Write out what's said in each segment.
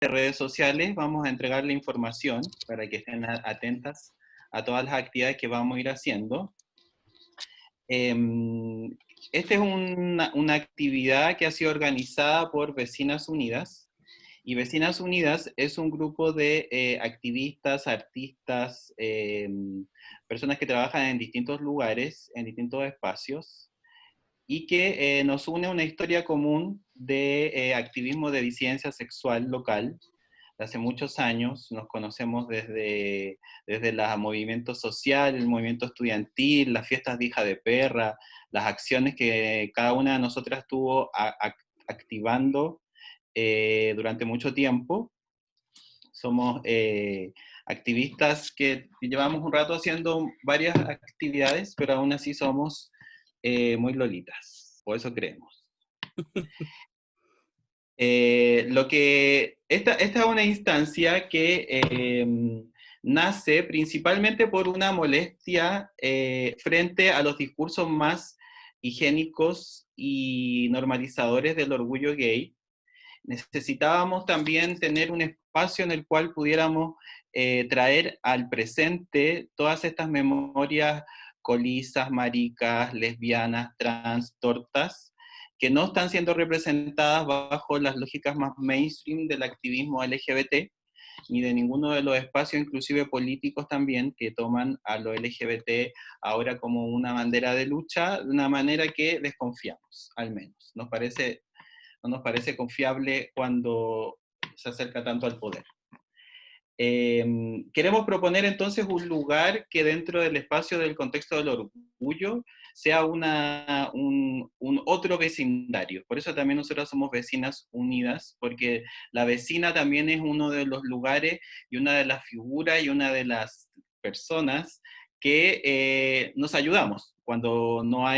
de redes sociales vamos a entregarle información para que estén atentas a todas las actividades que vamos a ir haciendo. Esta es una actividad que ha sido organizada por Vecinas Unidas, y Vecinas Unidas es un grupo de activistas, artistas, personas que trabajan en distintos lugares, en distintos espacios, y que nos une una historia común de activismo de disidencia sexual local. Hace muchos años nos conocemos desde el movimiento social, el movimiento estudiantil, las fiestas de hija de perra, las acciones que cada una de nosotras estuvo activando durante mucho tiempo. Somos activistas que llevamos un rato haciendo varias actividades, pero aún así somos muy lolitas, por eso creemos. Esta es una instancia que nace principalmente por una molestia frente a los discursos más higiénicos y normalizadores del orgullo gay. Necesitábamos también tener un espacio en el cual pudiéramos traer al presente todas estas memorias colizas, maricas, lesbianas, trans, tortas, que no están siendo representadas bajo las lógicas más mainstream del activismo LGBT, ni de ninguno de los espacios, inclusive políticos también, que toman a lo LGBT ahora como una bandera de lucha, de una manera que desconfiamos, al menos. No nos parece confiable cuando se acerca tanto al poder. Queremos proponer entonces un lugar que dentro del espacio del contexto del orgullo sea un otro vecindario. Por eso también nosotros somos Vecinas Unidas, porque la vecina también es uno de los lugares y una de las figuras y una de las personas que nos ayudamos cuando no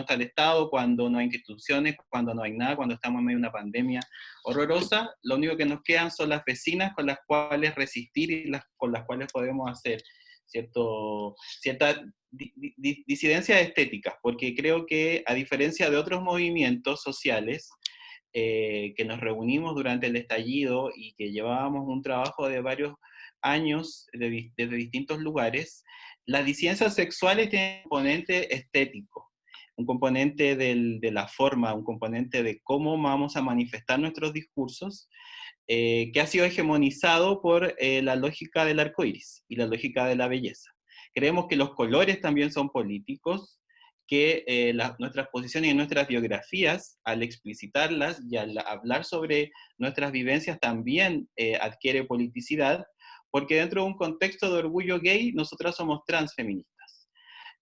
está el Estado, cuando no hay instituciones, cuando no hay nada, cuando estamos en medio de una pandemia horrorosa. Lo único que nos quedan son las vecinas con las cuales resistir y con las cuales podemos hacer cierta disidencia estética, porque creo que a diferencia de otros movimientos sociales que nos reunimos durante el estallido y que llevábamos un trabajo de varios años desde distintos lugares, las disidencias sexuales tienen un componente estético, un componente de la forma, un componente de cómo vamos a manifestar nuestros discursos, que ha sido hegemonizado por la lógica del arco iris y la lógica de la belleza. Creemos que los colores también son políticos, que nuestras posiciones y nuestras biografías, al explicitarlas y al hablar sobre nuestras vivencias, también adquiere politicidad, porque dentro de un contexto de orgullo gay, nosotras somos transfeministas.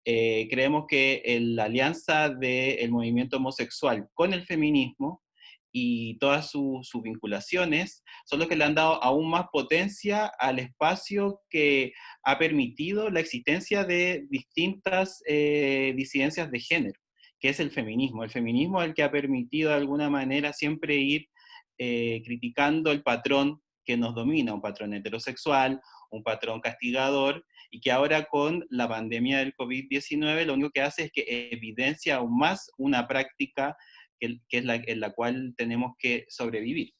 Creemos que la alianza del movimiento homosexual con el feminismo y todas sus vinculaciones son los que le han dado aún más potencia al espacio que ha permitido la existencia de distintas disidencias de género, que es el feminismo. El feminismo es el que ha permitido de alguna manera siempre ir criticando el patrón que nos domina, un patrón heterosexual, un patrón castigador, y que ahora con la pandemia del COVID-19 lo único que hace es que evidencia aún más una práctica que es en la cual tenemos que sobrevivir.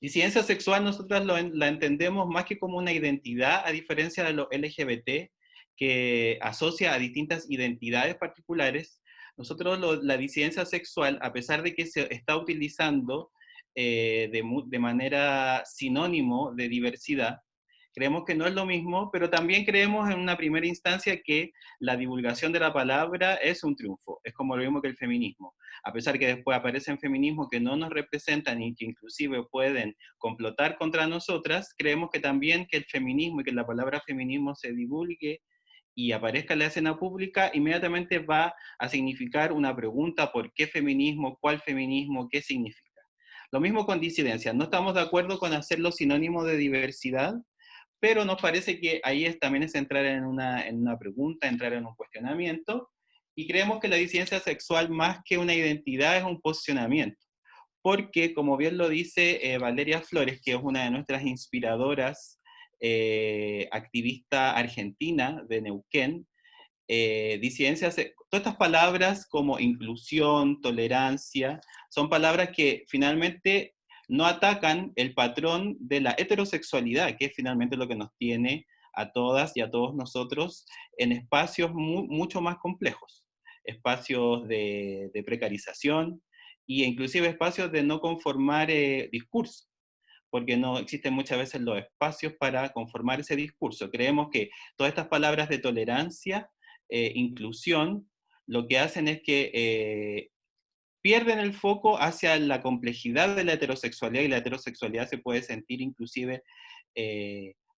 Disidencia sexual nosotros la entendemos más que como una identidad, a diferencia de lo LGBT, que asocia a distintas identidades particulares. Nosotros la disidencia sexual, a pesar de que se está utilizando de manera sinónimo de diversidad, creemos que no es lo mismo, pero también creemos en una primera instancia que la divulgación de la palabra es un triunfo, es como lo mismo que el feminismo. A pesar que después aparecen feminismos que no nos representan y que inclusive pueden complotar contra nosotras, creemos que también que el feminismo y que la palabra feminismo se divulgue y aparezca en la escena pública, inmediatamente va a significar una pregunta: ¿por qué feminismo? ¿Cuál feminismo? ¿Qué significa? Lo mismo con disidencia, no estamos de acuerdo con hacerlo sinónimo de diversidad, pero nos parece que ahí también es entrar en una pregunta, entrar en un cuestionamiento, y creemos que la disidencia sexual más que una identidad es un posicionamiento, porque como bien lo dice Valeria Flores, que es una de nuestras inspiradoras, activista argentina de Neuquén, todas estas palabras como inclusión, tolerancia, son palabras que finalmente no atacan el patrón de la heterosexualidad, que es finalmente lo que nos tiene a todas y a todos nosotros en espacios mucho más complejos, espacios de precarización e inclusive espacios de no conformar discurso, porque no existen muchas veces los espacios para conformar ese discurso. Creemos que todas estas palabras de tolerancia, inclusión, lo que hacen es que pierden el foco hacia la complejidad de la heterosexualidad, y la heterosexualidad se puede sentir inclusive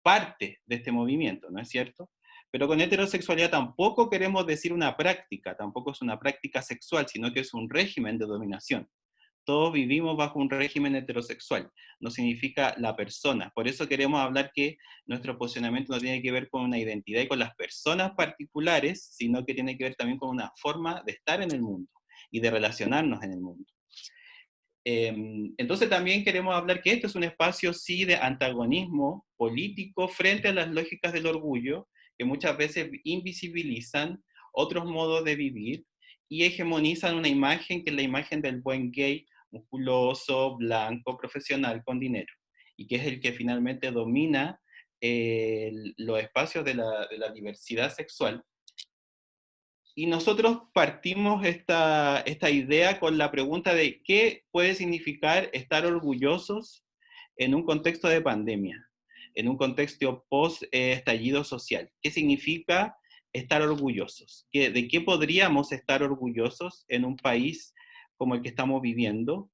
parte de este movimiento, ¿no es cierto? Pero con heterosexualidad tampoco queremos decir una práctica, tampoco es una práctica sexual, sino que es un régimen de dominación. Todos vivimos bajo un régimen heterosexual, no significa la persona. Por eso queremos hablar que nuestro posicionamiento no tiene que ver con una identidad y con las personas particulares, sino que tiene que ver también con una forma de estar en el mundo y de relacionarnos en el mundo. Entonces también queremos hablar que esto es un espacio, sí, de antagonismo político frente a las lógicas del orgullo, que muchas veces invisibilizan otros modos de vivir y hegemonizan una imagen que es la imagen del buen gay, musculoso, blanco, profesional, con dinero, y que es el que finalmente domina los espacios de la diversidad sexual. Y nosotros partimos esta idea con la pregunta de qué puede significar estar orgullosos en un contexto de pandemia, en un contexto post-estallido social. ¿Qué significa estar orgullosos? ¿De qué podríamos estar orgullosos en un país como el que estamos viviendo,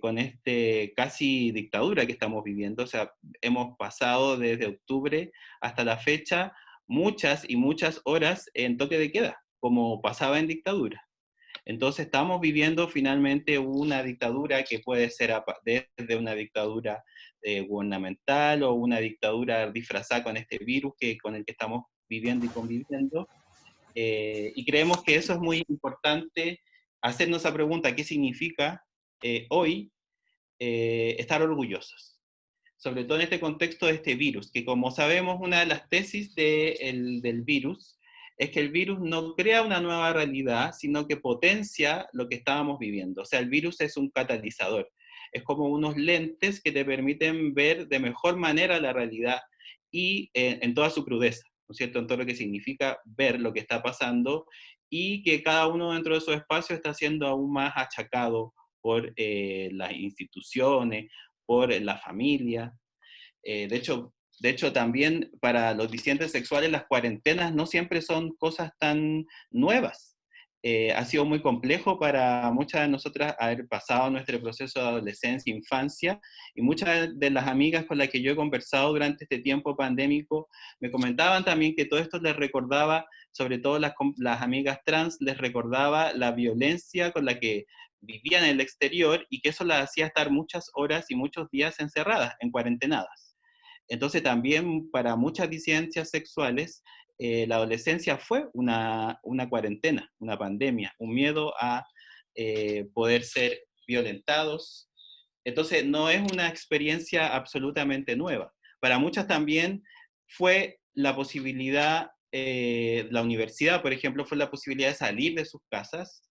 con este casi dictadura que estamos viviendo? O sea, hemos pasado desde octubre hasta la fecha muchas y muchas horas en toque de queda, como pasaba en dictadura. Entonces estamos viviendo finalmente una dictadura que puede ser desde una dictadura gubernamental o una dictadura disfrazada con este virus con el que estamos viviendo y conviviendo. Y creemos que eso es muy importante, hacernos esa pregunta, ¿qué significa hoy estar orgullosos? Sobre todo en este contexto de este virus, que como sabemos, una de las tesis del virus es que el virus no crea una nueva realidad, sino que potencia lo que estábamos viviendo. O sea, el virus es un catalizador, es como unos lentes que te permiten ver de mejor manera la realidad y en toda su crudeza, ¿no es cierto? En todo lo que significa ver lo que está pasando, y que cada uno dentro de esos espacios está siendo aún más achacado por las instituciones, por la familia. De hecho, también para los disidentes sexuales las cuarentenas no siempre son cosas tan nuevas. Ha sido muy complejo para muchas de nosotras haber pasado nuestro proceso de adolescencia, infancia, y muchas de las amigas con las que yo he conversado durante este tiempo pandémico me comentaban también que todo esto les recordaba, sobre todo las amigas trans, les recordaba la violencia con la que vivían en el exterior, y que eso las hacía estar muchas horas y muchos días encerradas, en cuarentenadas. Entonces también para muchas disidencias sexuales, la adolescencia fue una cuarentena, una pandemia, un miedo a poder ser violentados. Entonces no es una experiencia absolutamente nueva. Para muchas también fue la posibilidad, la universidad, por ejemplo, fue la posibilidad de salir de sus casas,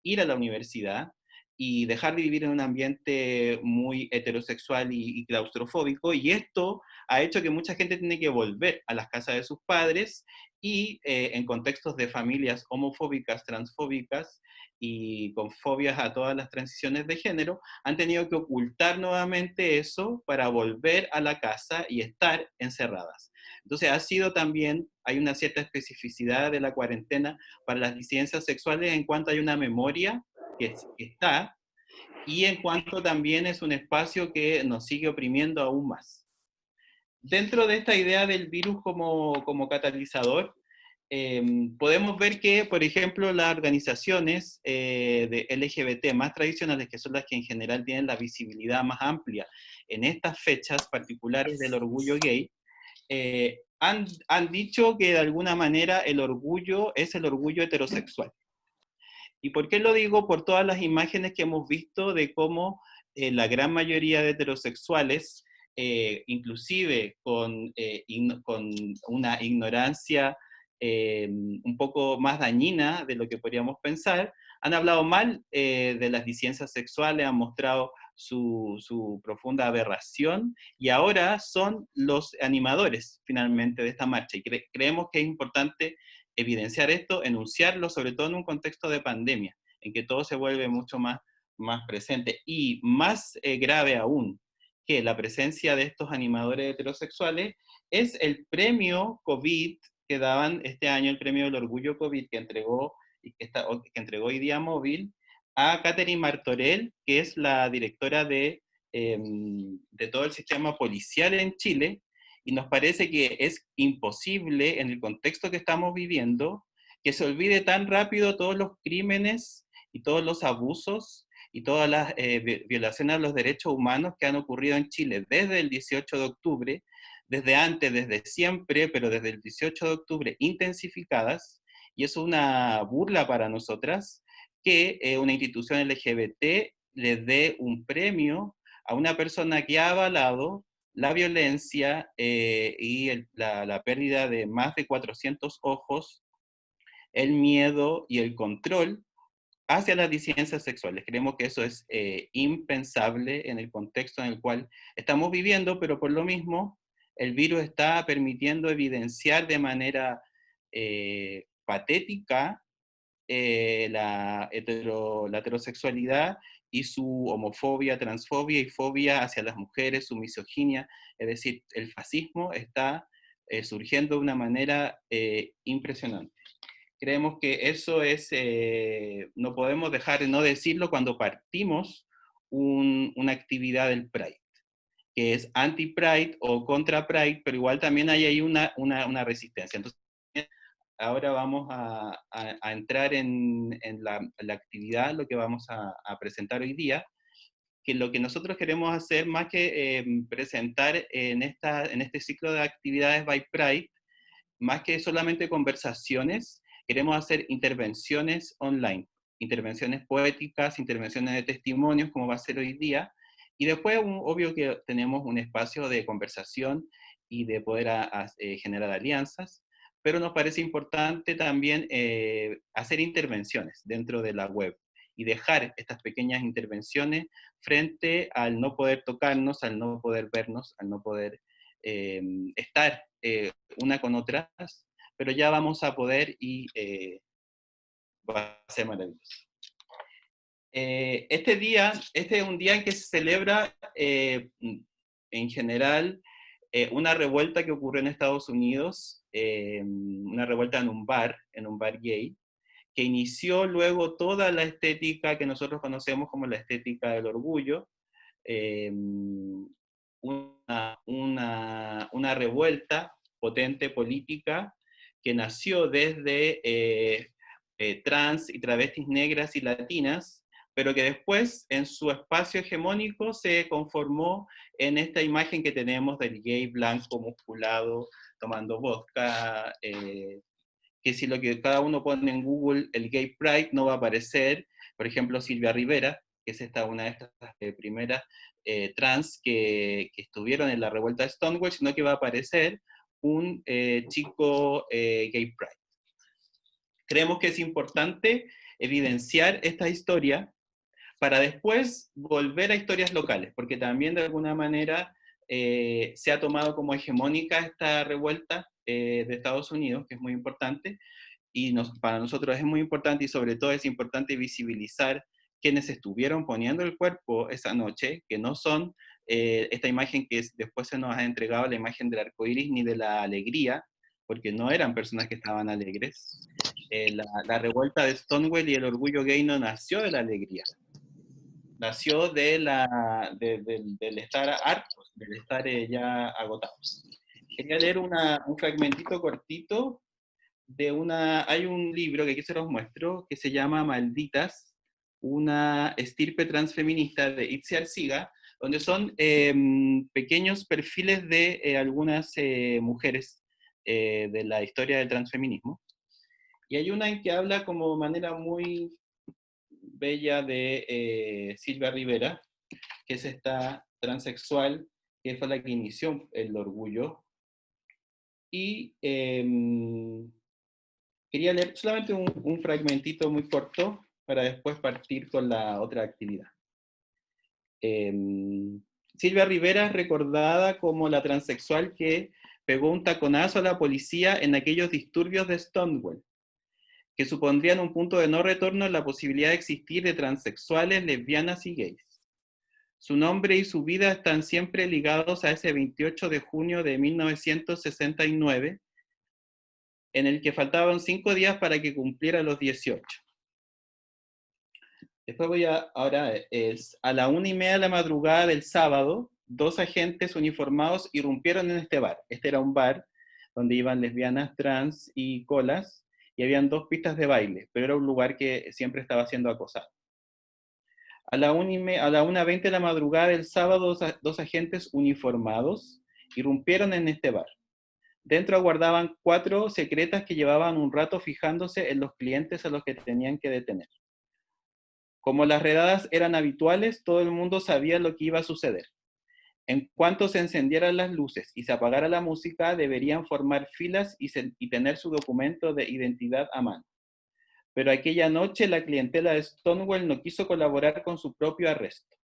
ir a la universidad y dejar de vivir en un ambiente muy heterosexual y claustrofóbico, y esto ha hecho que mucha gente tiene que volver a las casas de sus padres, y en contextos de familias homofóbicas, transfóbicas y con fobias a todas las transiciones de género, han tenido que ocultar nuevamente eso para volver a la casa y estar encerradas. Entonces ha sido también, hay una cierta especificidad de la cuarentena para las disidencias sexuales en cuanto hay una memoria que está, y en cuanto también es un espacio que nos sigue oprimiendo aún más. Dentro de esta idea del virus como catalizador, podemos ver que, por ejemplo, las organizaciones de LGBT más tradicionales, que son las que en general tienen la visibilidad más amplia en estas fechas particulares del orgullo gay, han dicho que de alguna manera el orgullo es el orgullo heterosexual. ¿Y por qué lo digo? Por todas las imágenes que hemos visto de cómo la gran mayoría de heterosexuales, inclusive con una ignorancia un poco más dañina de lo que podríamos pensar, han hablado mal de las disidencias sexuales, han mostrado su profunda aberración, y ahora son los animadores finalmente de esta marcha. Y creemos que es importante evidenciar esto, enunciarlo, sobre todo en un contexto de pandemia, en que todo se vuelve mucho más presente. Y más grave aún que la presencia de estos animadores heterosexuales es el premio COVID que daban este año, el premio del Orgullo COVID que entregó, que entregó hoy día Móvil, a Catherine Martorell, que es la directora de todo el sistema policial en Chile, y nos parece que es imposible, en el contexto que estamos viviendo, que se olvide tan rápido todos los crímenes y todos los abusos y todas las violaciones a los derechos humanos que han ocurrido en Chile desde el 18 de octubre, desde antes, desde siempre, pero desde el 18 de octubre intensificadas, y es una burla para nosotras que una institución LGBT le dé un premio a una persona que ha avalado la violencia la pérdida de más de 400 ojos, el miedo y el control hacia las disidencias sexuales. Creemos que eso es impensable en el contexto en el cual estamos viviendo, pero por lo mismo el virus está permitiendo evidenciar de manera patética la heterosexualidad y su homofobia, transfobia y fobia hacia las mujeres, su misoginia. Es decir, el fascismo está surgiendo de una manera impresionante. Creemos que eso es, no podemos dejar de no decirlo cuando partimos una actividad del Pride, que es anti-Pride o contra Pride, pero igual también hay ahí una resistencia. Entonces, ahora vamos a entrar en la actividad, lo que vamos a presentar hoy día, que lo que nosotros queremos hacer, más que presentar en este ciclo de actividades by Pride, más que solamente conversaciones, queremos hacer intervenciones online, intervenciones poéticas, intervenciones de testimonios, como va a ser hoy día, y después, obvio que tenemos un espacio de conversación y de poder generar alianzas, pero nos parece importante también hacer intervenciones dentro de la web y dejar estas pequeñas intervenciones frente al no poder tocarnos, al no poder vernos, al no poder estar una con otras, pero ya vamos a poder y va a ser maravilloso. Este es un día en que se celebra en general una revuelta que ocurrió en Estados Unidos, una revuelta en un bar gay, que inició luego toda la estética que nosotros conocemos como la estética del orgullo, eh, una revuelta potente política que nació desde trans y travestis negras y latinas, pero que después en su espacio hegemónico se conformó en esta imagen que tenemos del gay blanco musculado tomando vodka, que si lo que cada uno pone en Google el gay pride no va a aparecer, por ejemplo Silvia Rivera, que es una de estas primeras trans que estuvieron en la revuelta de Stonewall, sino que va a aparecer un chico gay pride. Creemos que es importante evidenciar esta historia para después volver a historias locales, porque también de alguna manera se ha tomado como hegemónica esta revuelta de Estados Unidos, que es muy importante, y para nosotros es muy importante y sobre todo es importante visibilizar quienes estuvieron poniendo el cuerpo esa noche, que no son esta imagen que después se nos ha entregado, la imagen del arco iris ni de la alegría, porque no eran personas que estaban alegres. La revuelta de Stonewall y el orgullo gay no nació de la alegría, nació del estar hartos, del estar ya agotados. Quería leer un fragmentito cortito hay un libro que aquí se los muestro, que se llama Malditas, una estirpe transfeminista de Itziar Siga, donde son pequeños perfiles de algunas mujeres de la historia del transfeminismo. Y hay una en que habla como manera muy bella de Silvia Rivera, que es esta transexual, que fue la que inició el orgullo. Y quería leer solamente un fragmentito muy corto para después partir con la otra actividad. Silvia Rivera es recordada como la transexual que pegó un taconazo a la policía en aquellos disturbios de Stonewall, que supondrían un punto de no retorno en la posibilidad de existir de transexuales, lesbianas y gays. Su nombre y su vida están siempre ligados a ese 28 de junio de 1969, en el que faltaban 5 días para que cumpliera los 18. Después ahora es a la 1:30 de la madrugada del sábado, 2 agentes uniformados irrumpieron en este bar. Este era un bar donde iban lesbianas, trans y colas, y habían 2 pistas de baile, pero era un lugar que siempre estaba siendo acosado. A la 1:20 de la madrugada del sábado, 2 agentes uniformados irrumpieron en este bar. Dentro aguardaban 4 secretas que llevaban un rato fijándose en los clientes a los que tenían que detener. Como las redadas eran habituales, todo el mundo sabía lo que iba a suceder. En cuanto se encendieran las luces y se apagara la música, deberían formar filas y tener su documento de identidad a mano. Pero aquella noche la clientela de Stonewall no quiso colaborar con su propio arresto.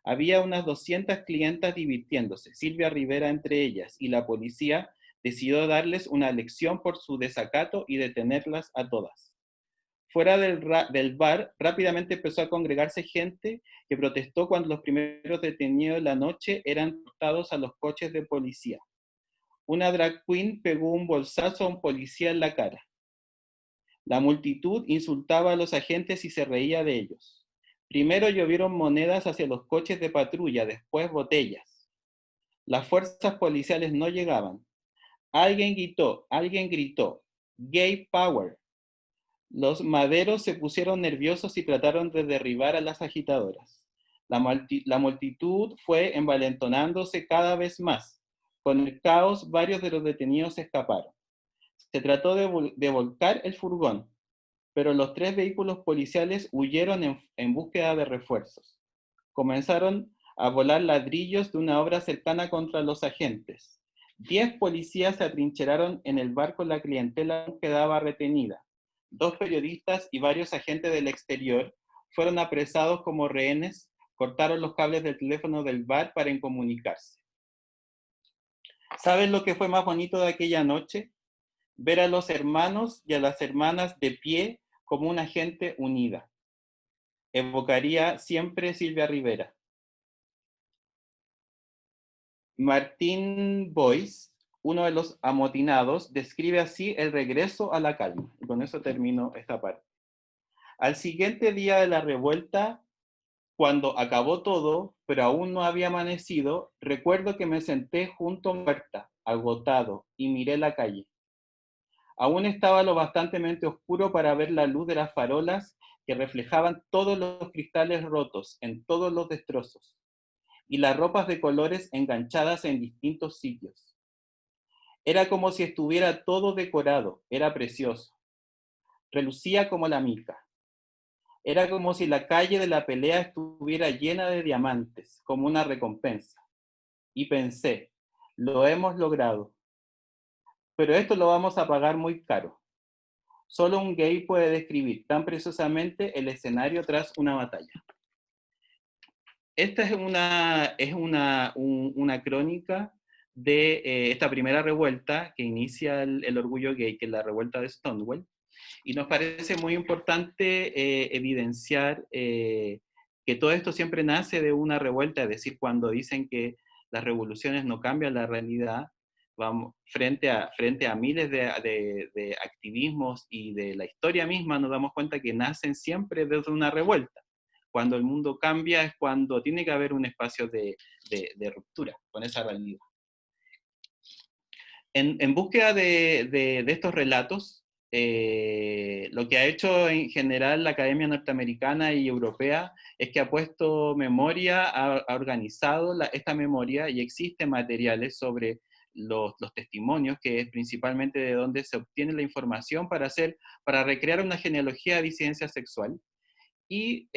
Había unas 200 clientas divirtiéndose, Silvia Rivera entre ellas, y la policía decidió darles una lección por su desacato y detenerlas a todas. Fuera del bar, rápidamente empezó a congregarse gente que protestó cuando los primeros detenidos de la noche eran portados a los coches de policía. Una drag queen pegó un bolsazo a un policía en la cara. La multitud insultaba a los agentes y se reía de ellos. Primero llovieron monedas hacia los coches de patrulla, después botellas. Las fuerzas policiales no llegaban. Alguien gritó, "Gay Power". Los maderos se pusieron nerviosos y trataron de derribar a las agitadoras. La multitud fue envalentonándose cada vez más. Con el caos, varios de los detenidos escaparon. Se trató de volcar el furgón, pero los 3 vehículos policiales huyeron en búsqueda de refuerzos. Comenzaron a volar ladrillos de una obra cercana contra los agentes. 10 policías se atrincheraron en el bar con la clientela que quedaba retenida. 2 periodistas y varios agentes del exterior fueron apresados como rehenes, cortaron los cables del teléfono del bar para incomunicarse. ¿Saben lo que fue más bonito de aquella noche? Ver a los hermanos y a las hermanas de pie como una gente unida. Evocaría siempre Silvia Rivera. Martín Boyce, uno de los amotinados, describe así el regreso a la calma. Y con eso termino esta parte. Al siguiente día de la revuelta, cuando acabó todo, pero aún no había amanecido, recuerdo que me senté junto a Marta, agotado, y miré la calle. Aún estaba lo bastantemente oscuro para ver la luz de las farolas que reflejaban todos los cristales rotos en todos los destrozos, y las ropas de colores enganchadas en distintos sitios. Era como si estuviera todo decorado, era precioso. Relucía como la mica. Era como si la calle de la pelea estuviera llena de diamantes, como una recompensa. Y pensé, lo hemos logrado. Pero esto lo vamos a pagar muy caro. Solo un gay puede describir tan preciosamente el escenario tras una batalla. Esta es una crónica de esta primera revuelta que inicia el orgullo gay, que es la revuelta de Stonewall, y nos parece muy importante evidenciar que todo esto siempre nace de una revuelta, es decir, cuando dicen que las revoluciones no cambian la realidad, vamos, frente a miles de activismos y de la historia misma, nos damos cuenta que nacen siempre desde una revuelta. Cuando el mundo cambia es cuando tiene que haber un espacio de ruptura con esa realidad. En búsqueda de estos relatos, lo que ha hecho en general la Academia Norteamericana y Europea es que ha puesto memoria, ha organizado esta memoria, y existen materiales sobre los testimonios, que es principalmente de donde se obtiene la información para recrear una genealogía de disidencia sexual. Y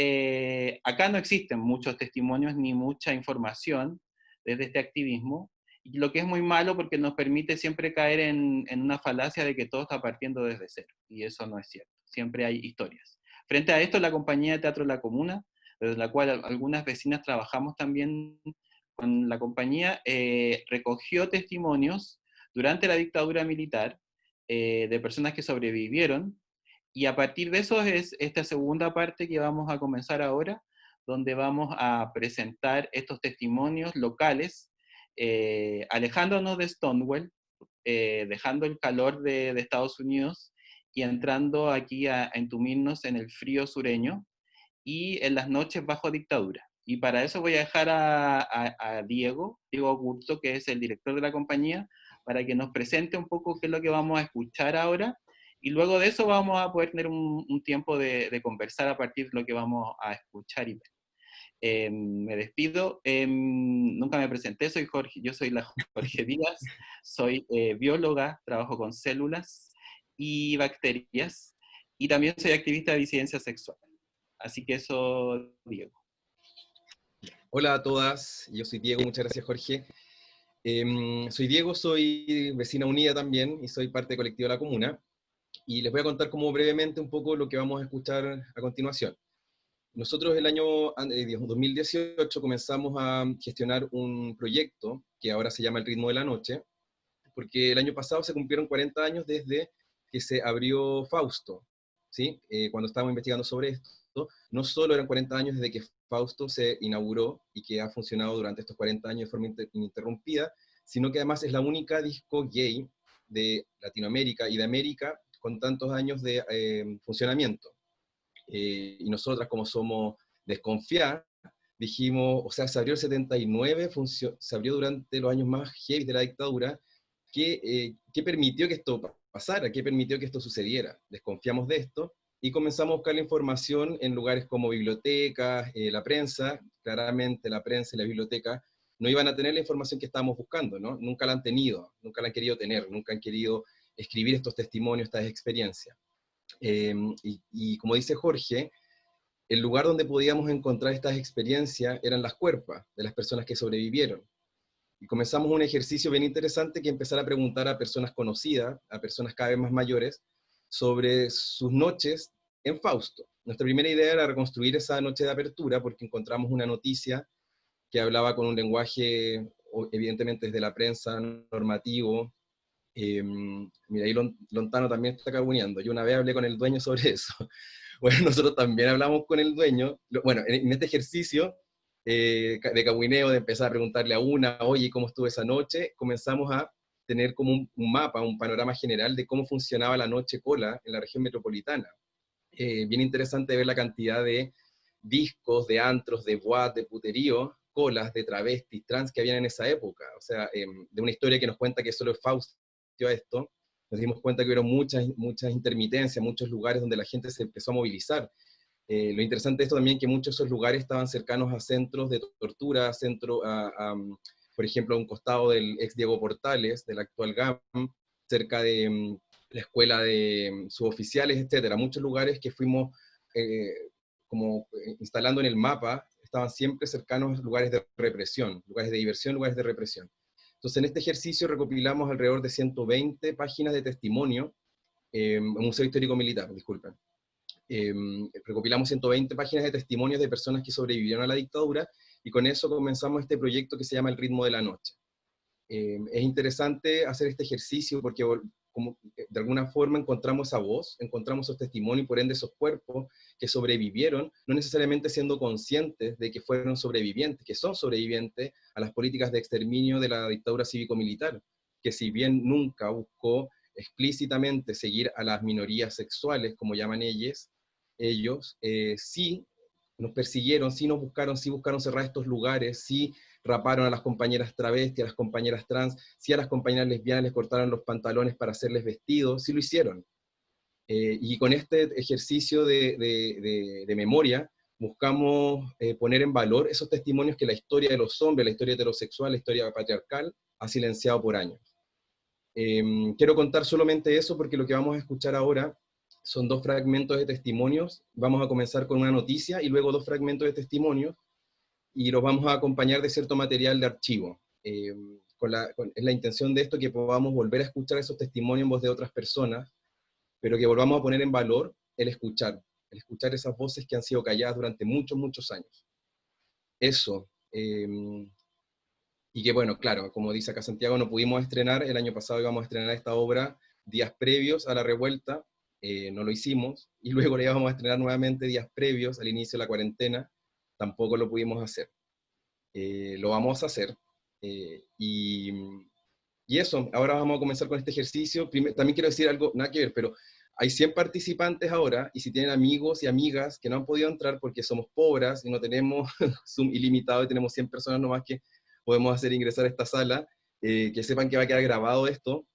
acá no existen muchos testimonios ni mucha información desde este activismo, y lo que es muy malo porque nos permite siempre caer en una falacia de que todo está partiendo desde cero, y eso no es cierto, siempre hay historias. Frente a esto, la compañía de teatro La Comuna desde la cual algunas vecinas trabajamos también con la compañía, recogió testimonios durante la dictadura militar de personas que sobrevivieron, y a partir de eso es esta segunda parte que vamos a comenzar ahora, donde vamos a presentar estos testimonios locales, alejándonos de Stonewall, dejando el calor de Estados Unidos y entrando aquí a entumirnos en el frío sureño y en las noches bajo dictadura. Y para eso voy a dejar a Diego Augusto, que es el director de la compañía, para que nos presente un poco qué es lo que vamos a escuchar ahora, y luego de eso vamos a poder tener un tiempo de conversar a partir de lo que vamos a escuchar y ver. Me despido, nunca me presenté, soy Jorge, yo soy la Jorge Díaz, soy bióloga, trabajo con células y bacterias, y también soy activista de disidencia sexual. Así que eso, Diego. Hola a todas, yo soy Diego, muchas gracias Jorge. Soy Diego, soy vecina unida también y soy parte del colectivo de la comuna. Y les voy a contar como brevemente un poco lo que vamos a escuchar a continuación. Nosotros el año 2018 comenzamos a gestionar un proyecto que ahora se llama El Ritmo de la Noche, porque el año pasado se cumplieron 40 años desde que se abrió Fausto, ¿sí? Cuando estábamos investigando sobre esto, no solo eran 40 años desde que Fausto se inauguró y que ha funcionado durante estos 40 años de forma ininterrumpida, sino que además es la única disco gay de Latinoamérica y de América con tantos años de funcionamiento. Y nosotras, como somos desconfiadas, dijimos, o sea, se abrió el 79, se abrió durante los años más heavy de la dictadura, ¿qué permitió que esto pasara? ¿Qué permitió que esto sucediera? Desconfiamos de esto y comenzamos a buscar la información en lugares como bibliotecas, la prensa. Claramente la prensa y la biblioteca no iban a tener la información que estábamos buscando, ¿no? Nunca la han tenido, nunca la han querido tener, nunca han querido escribir estos testimonios, estas experiencias. Y como dice Jorge, el lugar donde podíamos encontrar estas experiencias eran las cuerpas de las personas que sobrevivieron. Y comenzamos un ejercicio bien interesante que empezar a preguntar a personas conocidas, a personas cada vez más mayores, sobre sus noches en Fausto. Nuestra primera idea era reconstruir esa noche de apertura porque encontramos una noticia que hablaba con un lenguaje, evidentemente desde la prensa, normativo. Mira, ahí Lontano también está caguneando. Yo una vez hablé con el dueño sobre eso. Bueno, nosotros también hablamos con el dueño. Bueno, en este ejercicio de caguineo, de empezar a preguntarle a una, oye, ¿cómo estuvo esa noche? Comenzamos a tener como un mapa, un panorama general de cómo funcionaba la noche cola en la región metropolitana. Bien interesante ver la cantidad de discos, de antros, de boates, de puterío, colas, de travestis, trans que habían en esa época. O sea, de una historia que nos cuenta que solo Fausto a esto, nos dimos cuenta que hubo muchas intermitencias, muchos lugares donde la gente se empezó a movilizar. Lo interesante de esto también es que muchos de esos lugares estaban cercanos a centros de tortura, por ejemplo, a un costado del ex Diego Portales, del actual GAM, cerca de la escuela de suboficiales, etcétera. Muchos lugares que fuimos instalando en el mapa estaban siempre cercanos a lugares de represión, lugares de diversión, lugares de represión. Entonces, en este ejercicio recopilamos alrededor de 120 páginas de testimonio, Museo Histórico Militar, disculpen. Recopilamos 120 páginas de testimonios de personas que sobrevivieron a la dictadura, y con eso comenzamos este proyecto que se llama El Ritmo de la Noche. Es interesante hacer este ejercicio porque como, de alguna forma encontramos esa voz, encontramos esos testimonios, por ende esos cuerpos que sobrevivieron, no necesariamente siendo conscientes de que fueron sobrevivientes, que son sobrevivientes a las políticas de exterminio de la dictadura cívico-militar, que si bien nunca buscó explícitamente seguir a las minorías sexuales, como llaman ellos, sí nos persiguieron, sí buscaron cerrar estos lugares, sí raparon a las compañeras travestis, a las compañeras trans, sí a las compañeras lesbianas les cortaron los pantalones para hacerles vestidos, sí lo hicieron. Y con este ejercicio de memoria, buscamos poner en valor esos testimonios que la historia de los hombres, la historia heterosexual, la historia patriarcal, ha silenciado por años. Quiero contar solamente eso porque lo que vamos a escuchar ahora son dos fragmentos de testimonios. Vamos a comenzar con una noticia y luego dos fragmentos de testimonios, y los vamos a acompañar de cierto material de archivo. Es la intención de esto que podamos volver a escuchar esos testimonios en voz de otras personas, pero que volvamos a poner en valor el escuchar. el escuchar esas voces que han sido calladas durante muchos, muchos años. Eso. Y que bueno, claro, como dice acá Santiago, no pudimos estrenar, el año pasado íbamos a estrenar esta obra días previos a la revuelta, no lo hicimos, y luego la íbamos a estrenar nuevamente días previos al inicio de la cuarentena, tampoco lo pudimos hacer. Lo vamos a hacer, y eso, ahora vamos a comenzar con este ejercicio. También quiero decir algo, nada que ver, pero hay 100 participantes ahora, y si tienen amigos y amigas que no han podido entrar porque somos pobres y no tenemos Zoom ilimitado y tenemos 100 personas nomás que podemos hacer ingresar a esta sala, que sepan que va a quedar grabado esto,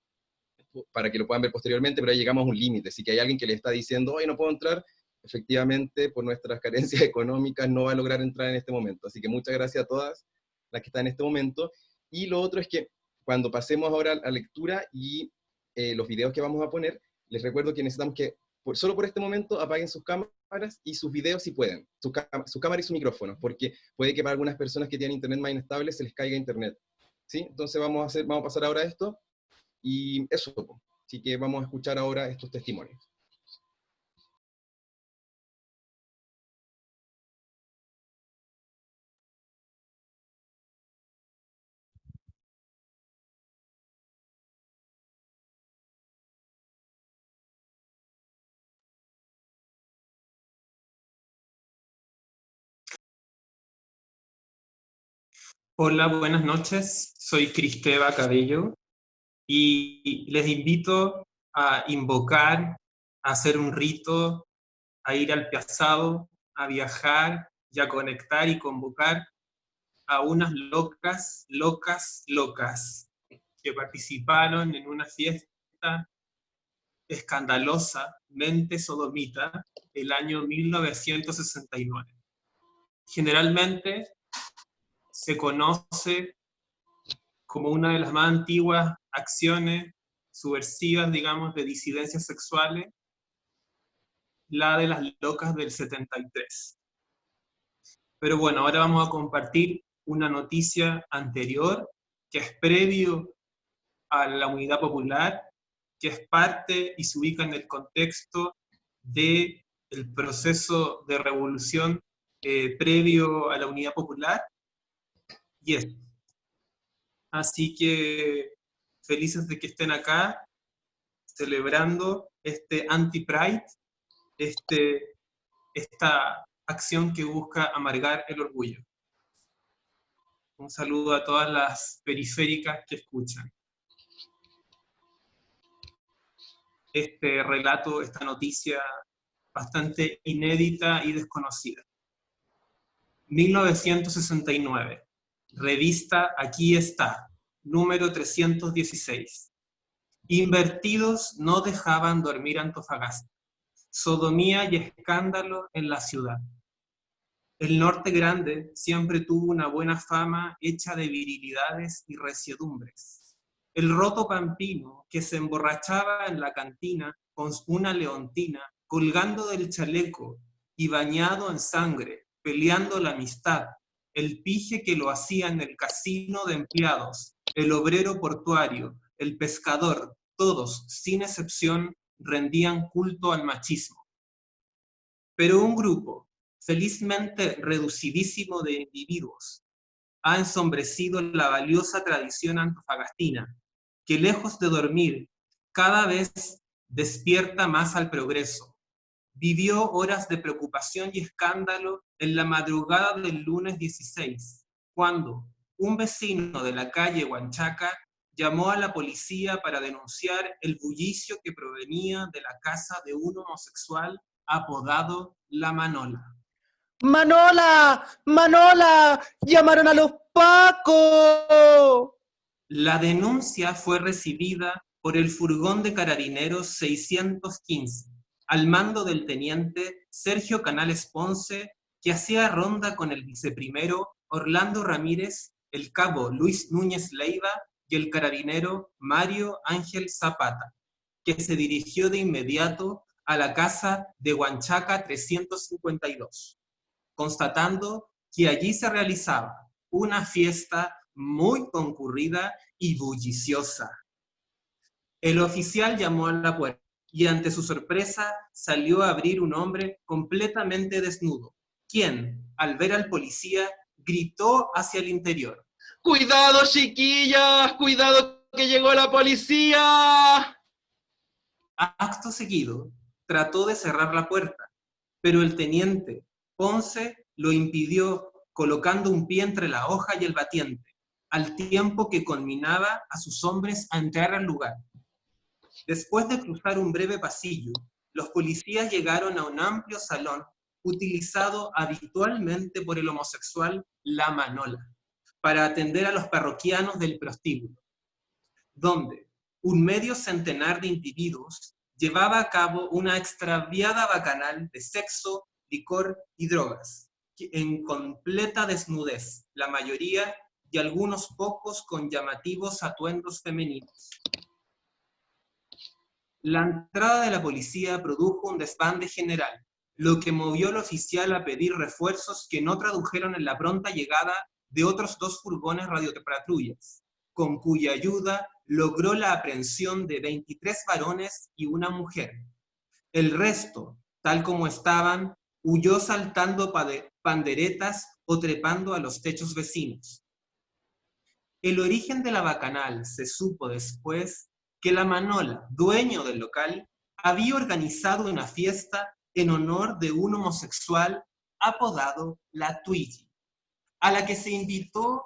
para que lo puedan ver posteriormente, pero ahí llegamos a un límite. Si que hay alguien que le está diciendo, hoy no puedo entrar, efectivamente, por nuestras carencias económicas, no va a lograr entrar en este momento. Así que muchas gracias a todas las que están en este momento. Y lo otro es que cuando pasemos ahora a lectura y los videos que vamos a poner, les recuerdo que necesitamos que, solo por este momento, apaguen sus cámaras y sus videos si pueden, su cámara y su micrófono, porque puede que para algunas personas que tienen internet más inestable se les caiga internet. ¿Sí? Entonces vamos a pasar ahora a esto, y eso. Así que vamos a escuchar ahora estos testimonios. Hola, buenas noches. Soy Cristeva Cabello y les invito a invocar, a hacer un rito, a ir al piazzado, a viajar y a conectar y convocar a unas locas, locas, locas que participaron en una fiesta escandalosamente sodomita el año 1969. Generalmente se conoce como una de las más antiguas acciones subversivas, digamos, de disidencias sexuales, la de las locas del 73. Pero bueno, ahora vamos a compartir una noticia anterior, que es previo a la Unidad Popular, que es parte y se ubica en el contexto del proceso de revolución previo a la Unidad Popular, y es. Así que felices de que estén acá, celebrando este anti-pride, esta acción que busca amargar el orgullo. Un saludo a todas las periféricas que escuchan. Este relato, esta noticia bastante inédita y desconocida. 1969, revista Aquí está, número 316. Invertidos no dejaban dormir Antofagasta. Sodomía y escándalo en la ciudad. El norte grande siempre tuvo una buena fama hecha de virilidades y reciedumbres. El roto pampino que se emborrachaba en la cantina con una leontina colgando del chaleco y bañado en sangre, peleando la amistad, el pije que lo hacía en el casino de empleados, el obrero portuario, el pescador, todos, sin excepción, rendían culto al machismo. Pero un grupo, felizmente reducidísimo de individuos, ha ensombrecido la valiosa tradición antofagastina, que lejos de dormir, cada vez despierta más al progreso. Vivió horas de preocupación y escándalo en la madrugada del lunes 16, cuando un vecino de la calle Huanchaca llamó a la policía para denunciar el bullicio que provenía de la casa de un homosexual apodado La Manola. ¡Manola! ¡Manola! ¡Llamaron a los Pacos! La denuncia fue recibida por el furgón de carabineros 615, al mando del teniente Sergio Canales Ponce, que hacía ronda con el viceprimero Orlando Ramírez, el cabo Luis Núñez Leiva y el carabinero Mario Ángel Zapata, que se dirigió de inmediato a la casa de Huanchaca 352, constatando que allí se realizaba una fiesta muy concurrida y bulliciosa. El oficial llamó a la puerta. y ante su sorpresa salió a abrir un hombre completamente desnudo, quien, al ver al policía, gritó hacia el interior. ¡Cuidado, chiquillas! ¡Cuidado que llegó la policía! Acto seguido, trató de cerrar la puerta, pero el teniente Ponce lo impidió colocando un pie entre la hoja y el batiente, al tiempo que conminaba a sus hombres a entrar al lugar. Después de cruzar un breve pasillo, los policías llegaron a un amplio salón utilizado habitualmente por el homosexual La Manola, para atender a los parroquianos del prostíbulo, donde un medio centenar de individuos llevaba a cabo una extraviada bacanal de sexo, licor y drogas, en completa desnudez, la mayoría y algunos pocos con llamativos atuendos femeninos. La entrada de la policía produjo un desbande general, lo que movió al oficial a pedir refuerzos que no tradujeron en la pronta llegada de otros 2 furgones radiopatrullas, con cuya ayuda logró la aprehensión de 23 varones y una mujer. El resto, tal como estaban, huyó saltando panderetas o trepando a los techos vecinos. El origen de la bacanal se supo después que La Manola, dueño del local, había organizado una fiesta en honor de un homosexual apodado La Twiggy, a la que se invitó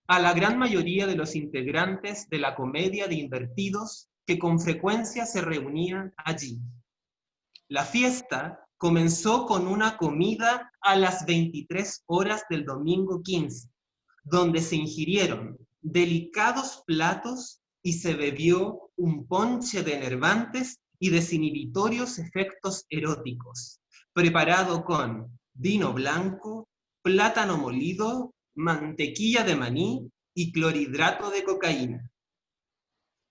a la gran mayoría de los integrantes de la comedia de invertidos que con frecuencia se reunían allí. La fiesta comenzó con una comida a las 23 horas del domingo 15, donde se ingirieron delicados platos y se bebió un ponche de enervantes y desinhibitorios efectos eróticos, preparado con vino blanco, plátano molido, mantequilla de maní y clorhidrato de cocaína.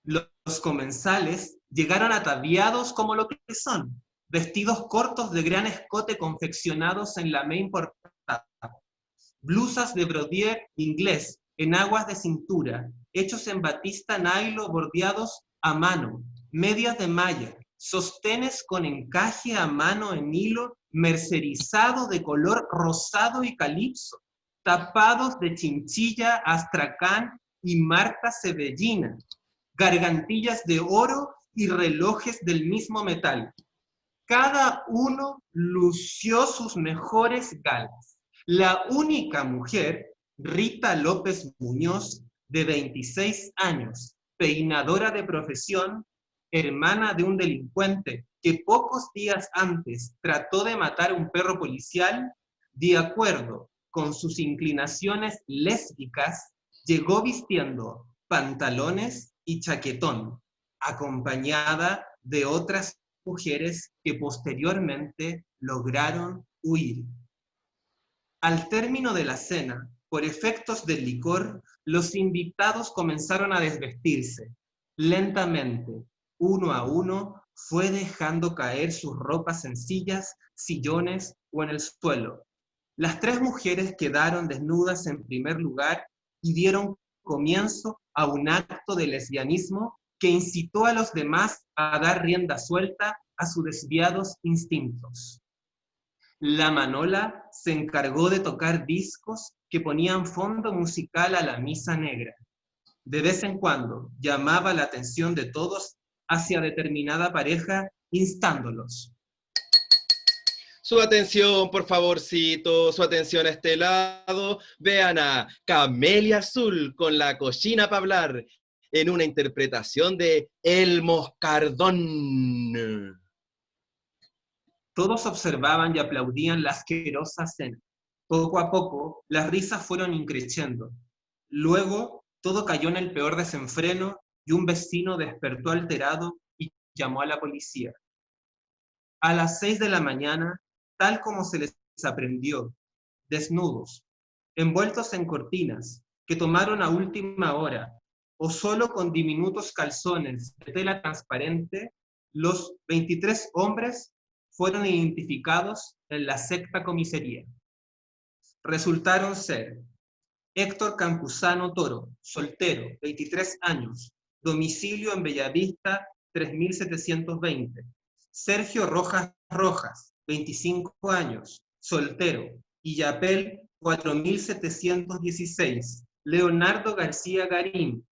Los comensales llegaron ataviados como lo que son, vestidos cortos de gran escote confeccionados en la main portada, blusas de brodier inglés en aguas de cintura, hechos en batista nylon bordeados a mano, medias de malla, sostenes con encaje a mano en hilo mercerizado de color rosado y calipso, tapados de chinchilla, astracán y marta cebellina, gargantillas de oro y relojes del mismo metal. Cada uno lució sus mejores galas. La única mujer, Rita López Muñoz, de 26 años, peinadora de profesión, hermana de un delincuente que pocos días antes trató de matar a un perro policial, de acuerdo con sus inclinaciones lésbicas, llegó vistiendo pantalones y chaquetón, acompañada de otras mujeres que posteriormente lograron huir. Al término de la cena, por efectos del licor, los invitados comenzaron a desvestirse. Lentamente, uno a uno, fue dejando caer sus ropas en sillas, sillones o en el suelo. Las 3 mujeres quedaron desnudas en primer lugar y dieron comienzo a un acto de lesbianismo que incitó a los demás a dar rienda suelta a sus desviados instintos. La Manola se encargó de tocar discos que ponían fondo musical a la misa negra. De vez en cuando llamaba la atención de todos hacia determinada pareja, instándolos. Su atención, por favorcito, su atención a este lado. Vean a Camelia Azul con la cochina para hablar en una interpretación de El Moscardón. Todos observaban y aplaudían la asquerosa cena. Poco a poco, las risas fueron increciendo. Luego, todo cayó en el peor desenfreno y un vecino despertó alterado y llamó a la policía. A las 6 de la mañana, tal como se les aprendió, desnudos, envueltos en cortinas, que tomaron a última hora, o solo con diminutos calzones de tela transparente, los 23 hombres fueron identificados en la 6ª comisaría. Resultaron ser Héctor Campuzano Toro, soltero, 23 años, domicilio en Bellavista, 3.720. Sergio Rojas Rojas, 25 años, soltero. Illapel, 4.716. Leonardo García Garín,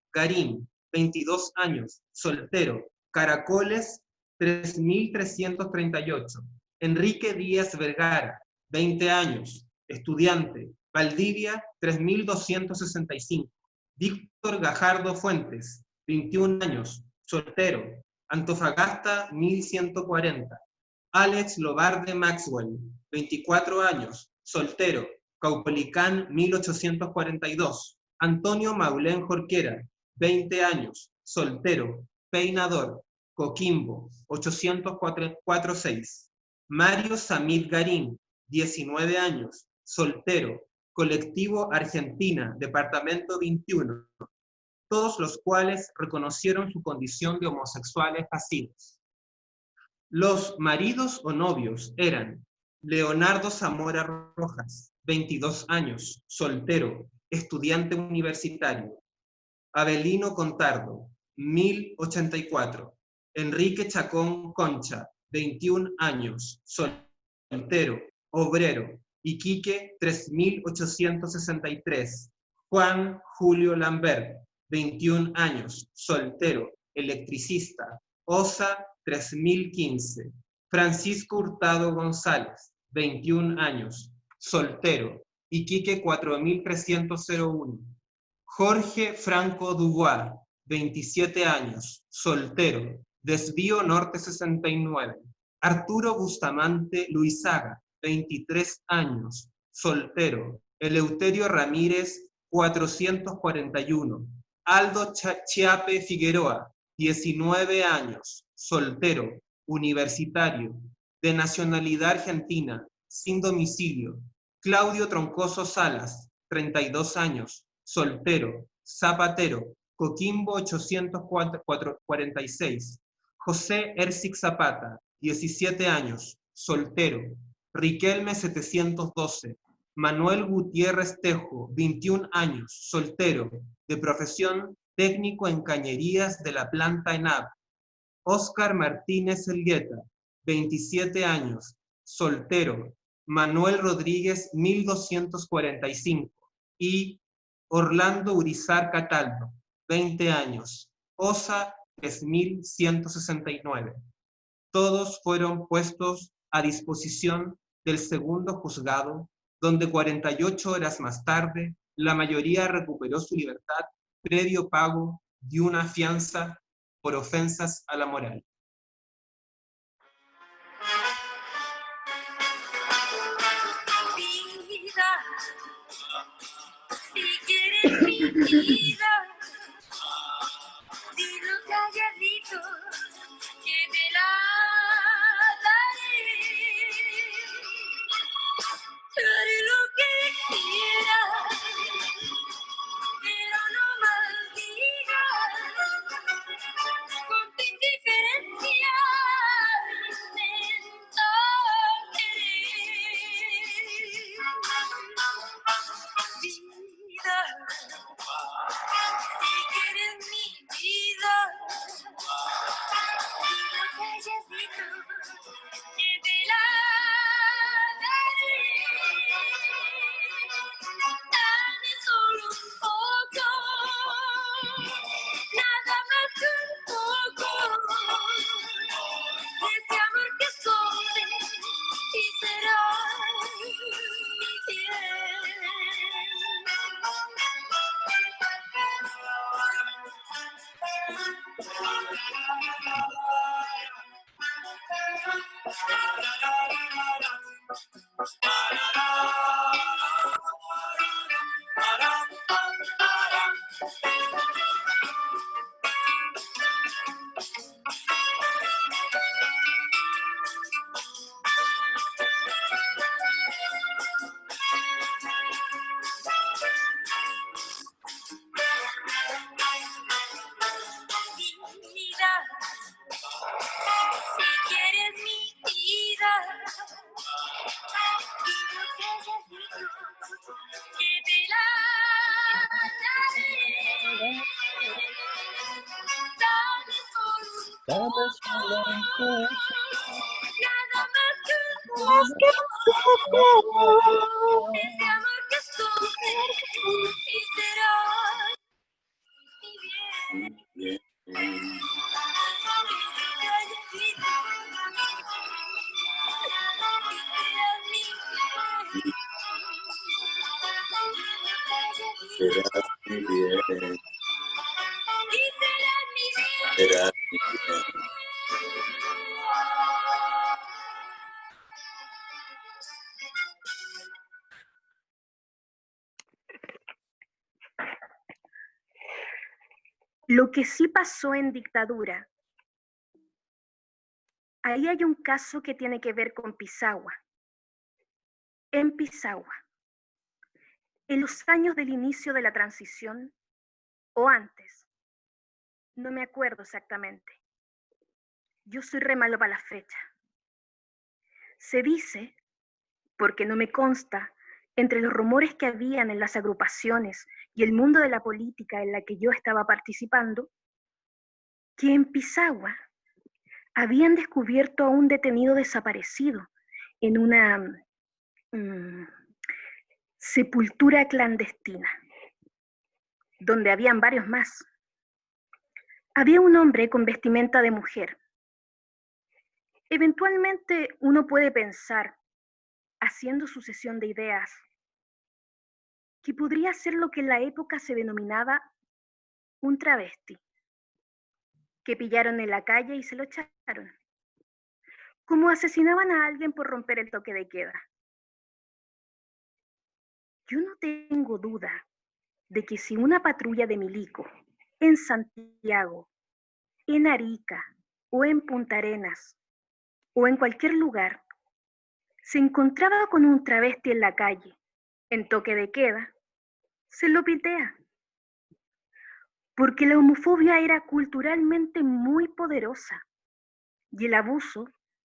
22 años, soltero. Caracoles, 3.338. Enrique Díaz Vergara, 20 años, estudiante. Valdivia, 3.265. Víctor Gajardo Fuentes, 21 años, soltero. Antofagasta, 1.140. Alex Lobarde Maxwell, 24 años, soltero. Caupolicán, 1842. Antonio Maulén Jorquera, 20 años, soltero. Peinador, Coquimbo, 846. Mario Samid Garín, 19 años, soltero. Colectivo Argentina, departamento 21. Todos los cuales reconocieron su condición de homosexuales pasivos. Los maridos o novios eran Leonardo Zamora Rojas, 22 años, soltero, estudiante universitario. Avelino Contardo, 1084. Enrique Chacón Concha, 21 años, soltero, obrero. Iquique, 3863. Juan Julio Lambert, 21 años, soltero, electricista. Osa, 3015. Francisco Hurtado González, 21 años, soltero. Iquique, 4301. Jorge Franco Dubois, 27 años, soltero, desvío norte 69. Arturo Bustamante Luizaga, 23 años, soltero. Eleuterio Ramírez, 441. Aldo Chiape Figueroa, 19 años, soltero, universitario, de nacionalidad argentina, sin domicilio. Claudio Troncoso Salas, 32 años, soltero, zapatero, Coquimbo 846. José Ercic Zapata, 17 años, soltero. Riquelme 712. Manuel Gutiérrez Tejo, 21 años, soltero, de profesión técnico en cañerías de la planta ENAP. Óscar Martínez Elgueta, 27 años, soltero. Manuel Rodríguez 1245 y Orlando Urizar Cataldo, 20 años, OSA 3169. Todos fueron puestos a disposición del segundo juzgado, donde 48 horas más tarde, la mayoría recuperó su libertad previo pago de una fianza por ofensas a la moral. Vida, si quieres mi vida, dilo calladito, que te la daré. Haré lo que quieras, pero no maldigas con tu indiferencia. Intento querer. Vida, Estamos solo en cuerpo. Nada más que un ese amor que escoge y será mi bien. Serás mi bien, serás mi bien. Lo que sí pasó en dictadura, ahí hay un caso que tiene que ver con Pisagua. En Pisagua, en los años del inicio de la transición, o antes, no me acuerdo exactamente. Yo soy re malo para la fecha. Se dice, porque no me consta, entre los rumores que habían en las agrupaciones y el mundo de la política en la que yo estaba participando, que en Pisagua habían descubierto a un detenido desaparecido en una sepultura clandestina, donde habían varios más. Había un hombre con vestimenta de mujer. Eventualmente uno puede pensar, haciendo sucesión de ideas, que podría ser lo que en la época se denominaba un travesti, que pillaron en la calle y se lo echaron, como asesinaban a alguien por romper el toque de queda. Yo no tengo duda de que si una patrulla de milico en Santiago, en Arica o en Punta Arenas o en cualquier lugar se encontraba con un travesti en la calle, en toque de queda, se lo pitea. Porque la homofobia era culturalmente muy poderosa y el abuso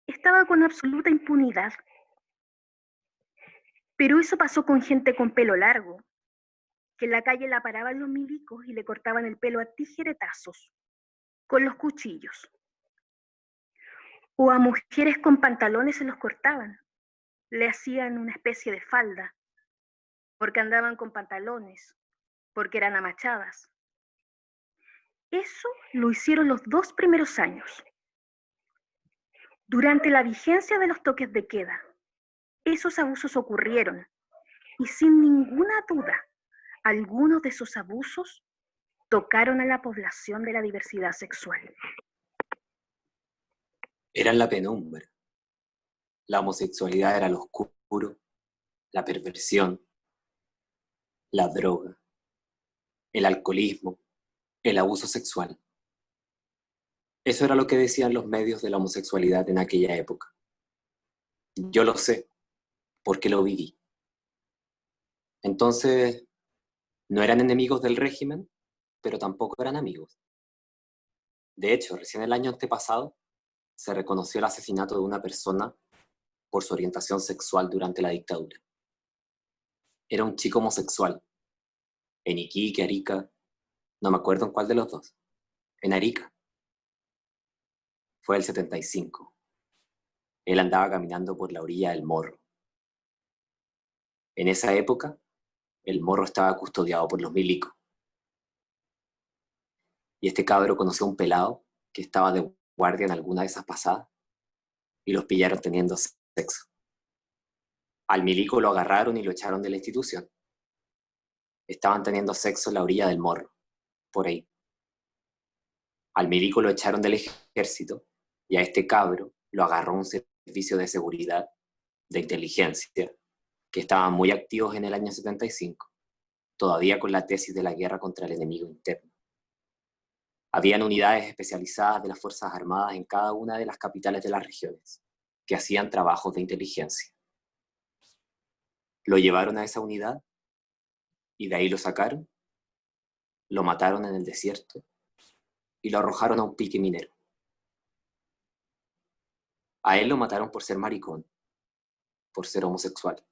estaba con absoluta impunidad. Pero eso pasó con gente con pelo largo, que en la calle la paraban los milicos y le cortaban el pelo a tijeretazos, con los cuchillos. O a mujeres con pantalones se los cortaban, le hacían una especie de falda, porque andaban con pantalones, porque eran amachadas. Eso lo hicieron los 2 primeros años. Durante la vigencia de los toques de queda, esos abusos ocurrieron y sin ninguna duda, algunos de esos abusos tocaron a la población de la diversidad sexual. Era en la penumbra. La homosexualidad era lo oscuro, la perversión, la droga, el alcoholismo, el abuso sexual. Eso era lo que decían los medios de la homosexualidad en aquella época. Yo lo sé, porque lo viví. Entonces, no eran enemigos del régimen, pero tampoco eran amigos. De hecho, recién el año antepasado se reconoció el asesinato de una persona por su orientación sexual durante la dictadura. Era un chico homosexual, en Iquique, Arica, no me acuerdo en cuál de los dos, en Arica. Fue el 75. Él andaba caminando por la orilla del Morro. En esa época, el Morro estaba custodiado por los milicos. Y este cabro conoció a un pelado que estaba de guardia en alguna de esas pasadas y los pillaron teniendo sexo. Al milico lo agarraron y lo echaron de la institución. Estaban teniendo sexo en la orilla del Morro, por ahí. Al milico lo echaron del ejército y a este cabro lo agarró un servicio de seguridad, de inteligencia, que estaban muy activos en el año 75, todavía con la tesis de la guerra contra el enemigo interno. Habían unidades especializadas de las Fuerzas Armadas en cada una de las capitales de las regiones, que hacían trabajos de inteligencia. Lo llevaron a esa unidad y de ahí lo sacaron, lo mataron en el desierto y lo arrojaron a un pique minero. A él lo mataron por ser maricón, por ser homosexual.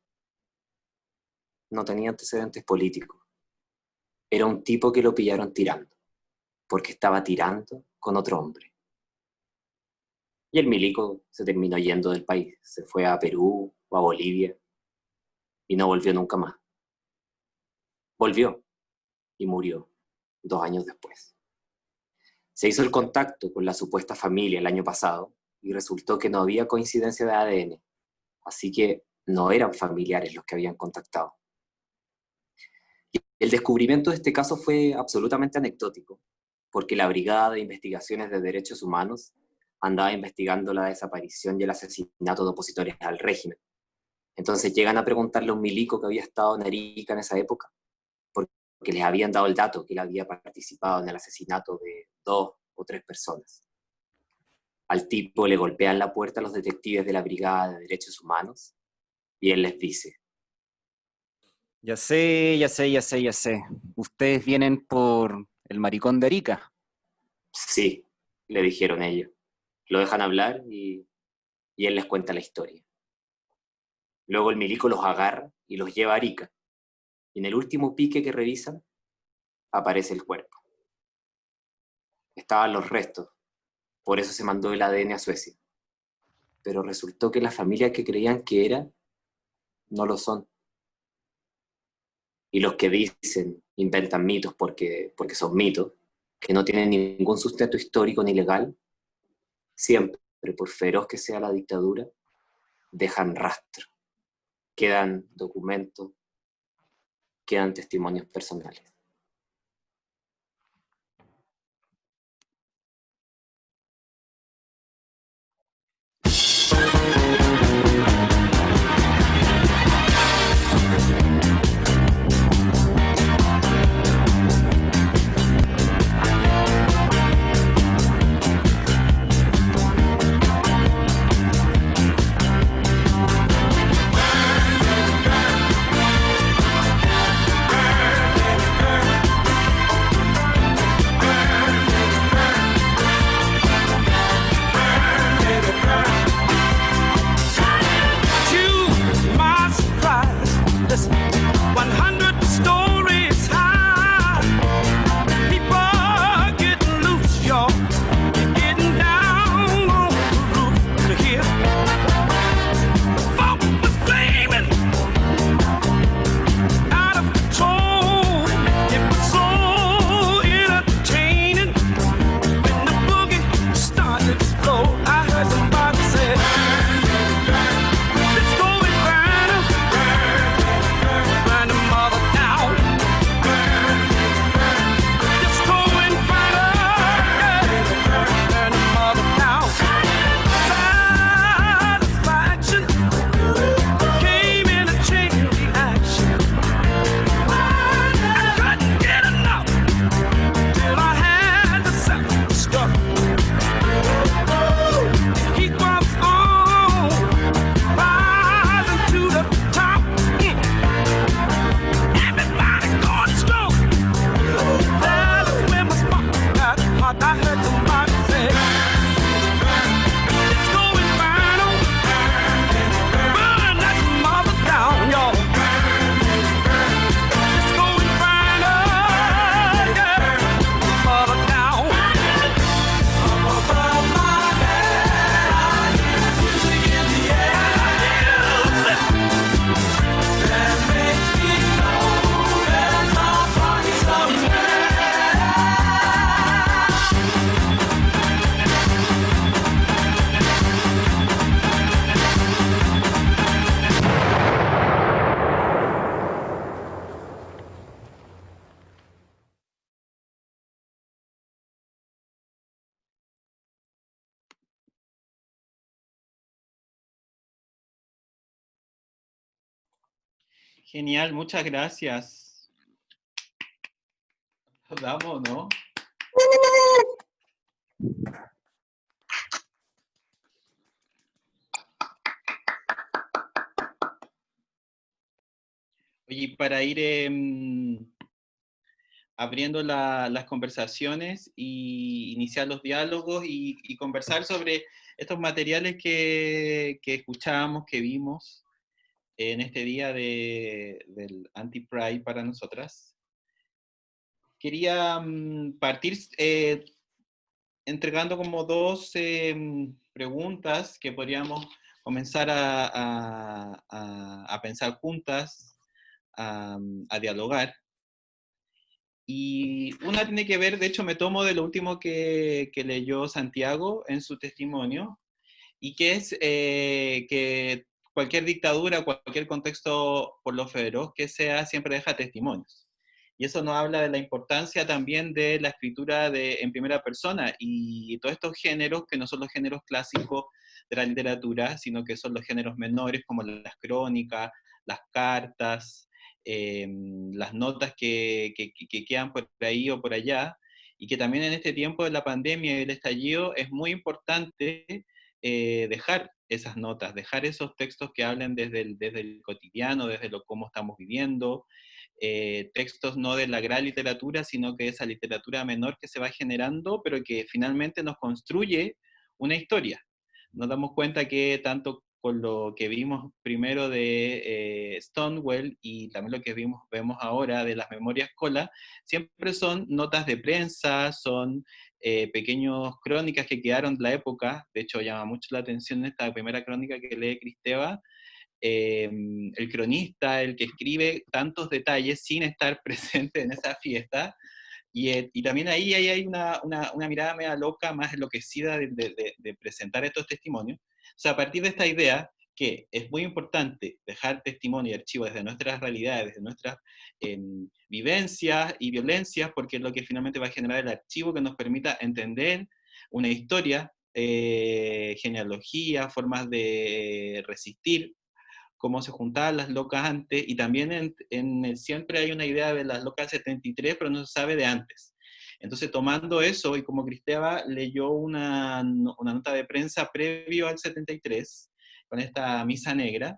No tenía antecedentes políticos. Era un tipo que lo pillaron tirando, porque estaba tirando con otro hombre. Y el milico se terminó yendo del país, se fue a Perú o a Bolivia y no volvió nunca más. Volvió y murió 2 años después. Se hizo el contacto con la supuesta familia el año pasado y resultó que no había coincidencia de ADN, así que no eran familiares los que habían contactado. Y el descubrimiento de este caso fue absolutamente anecdótico, porque la Brigada de Investigaciones de Derechos Humanos andaba investigando la desaparición y el asesinato de opositores al régimen. Entonces llegan a preguntarle a un milico que había estado en Arica en esa época, porque les habían dado el dato que él había participado en el asesinato de 2 o 3 personas. Al tipo le golpean la puerta a los detectives de la Brigada de Derechos Humanos y él les dice: Ya sé, ya sé, ya sé, ya sé. Ustedes vienen por el maricón de Arica. sí, le dijeron ellos. Lo dejan hablar y él les cuenta la historia. Luego el milico los agarra y los lleva a Arica. Y en el último pique que revisan, aparece el cuerpo. Estaban los restos, por eso se mandó el ADN a Suecia. Pero resultó que la familia que creían que era, no lo son. Y los que dicen, inventan mitos porque son mitos, que no tienen ningún sustento histórico ni legal, siempre, por feroz que sea la dictadura, dejan rastro. Quedan documentos, quedan testimonios personales. Genial, muchas gracias. Vamos, ¿no? Oye, para ir abriendo las conversaciones y iniciar los diálogos y conversar sobre estos materiales que escuchamos, que vimos en este día del Anti-Pride para nosotras. Quería partir entregando como dos preguntas que podríamos comenzar a pensar juntas, a dialogar. Y una tiene que ver, de hecho me tomo de lo último que leyó Santiago en su testimonio, y que es que cualquier dictadura, cualquier contexto por lo feroz que sea, siempre deja testimonios. Y eso nos habla de la importancia también de la escritura en primera persona, y todos estos géneros que no son los géneros clásicos de la literatura, sino que son los géneros menores como las crónicas, las cartas, las notas que quedan por ahí o por allá, y que también en este tiempo de la pandemia y el estallido es muy importante dejar esas notas, dejar esos textos que hablen desde el cotidiano, desde cómo estamos viviendo, textos no de la gran literatura, sino que esa literatura menor que se va generando, pero que finalmente nos construye una historia. Nos damos cuenta que tanto con lo que vimos primero de Stonewall y también lo que vemos ahora de las memorias Cola, siempre son notas de prensa, son pequeños crónicas que quedaron de la época. De hecho llama mucho la atención esta primera crónica que lee Cristeva, el cronista, el que escribe tantos detalles sin estar presente en esa fiesta, y también ahí hay una mirada media loca, más enloquecida de presentar estos testimonios. O sea, a partir de esta idea, que es muy importante dejar testimonio y archivo desde nuestras realidades, desde nuestras vivencias y violencias, porque es lo que finalmente va a generar el archivo que nos permita entender una historia, genealogía, formas de resistir, cómo se juntaban las locas antes, y también siempre hay una idea de las locas 73, pero no se sabe de antes. Entonces, tomando eso, y como Cristeva leyó una nota de prensa previo al 73, con esta misa negra,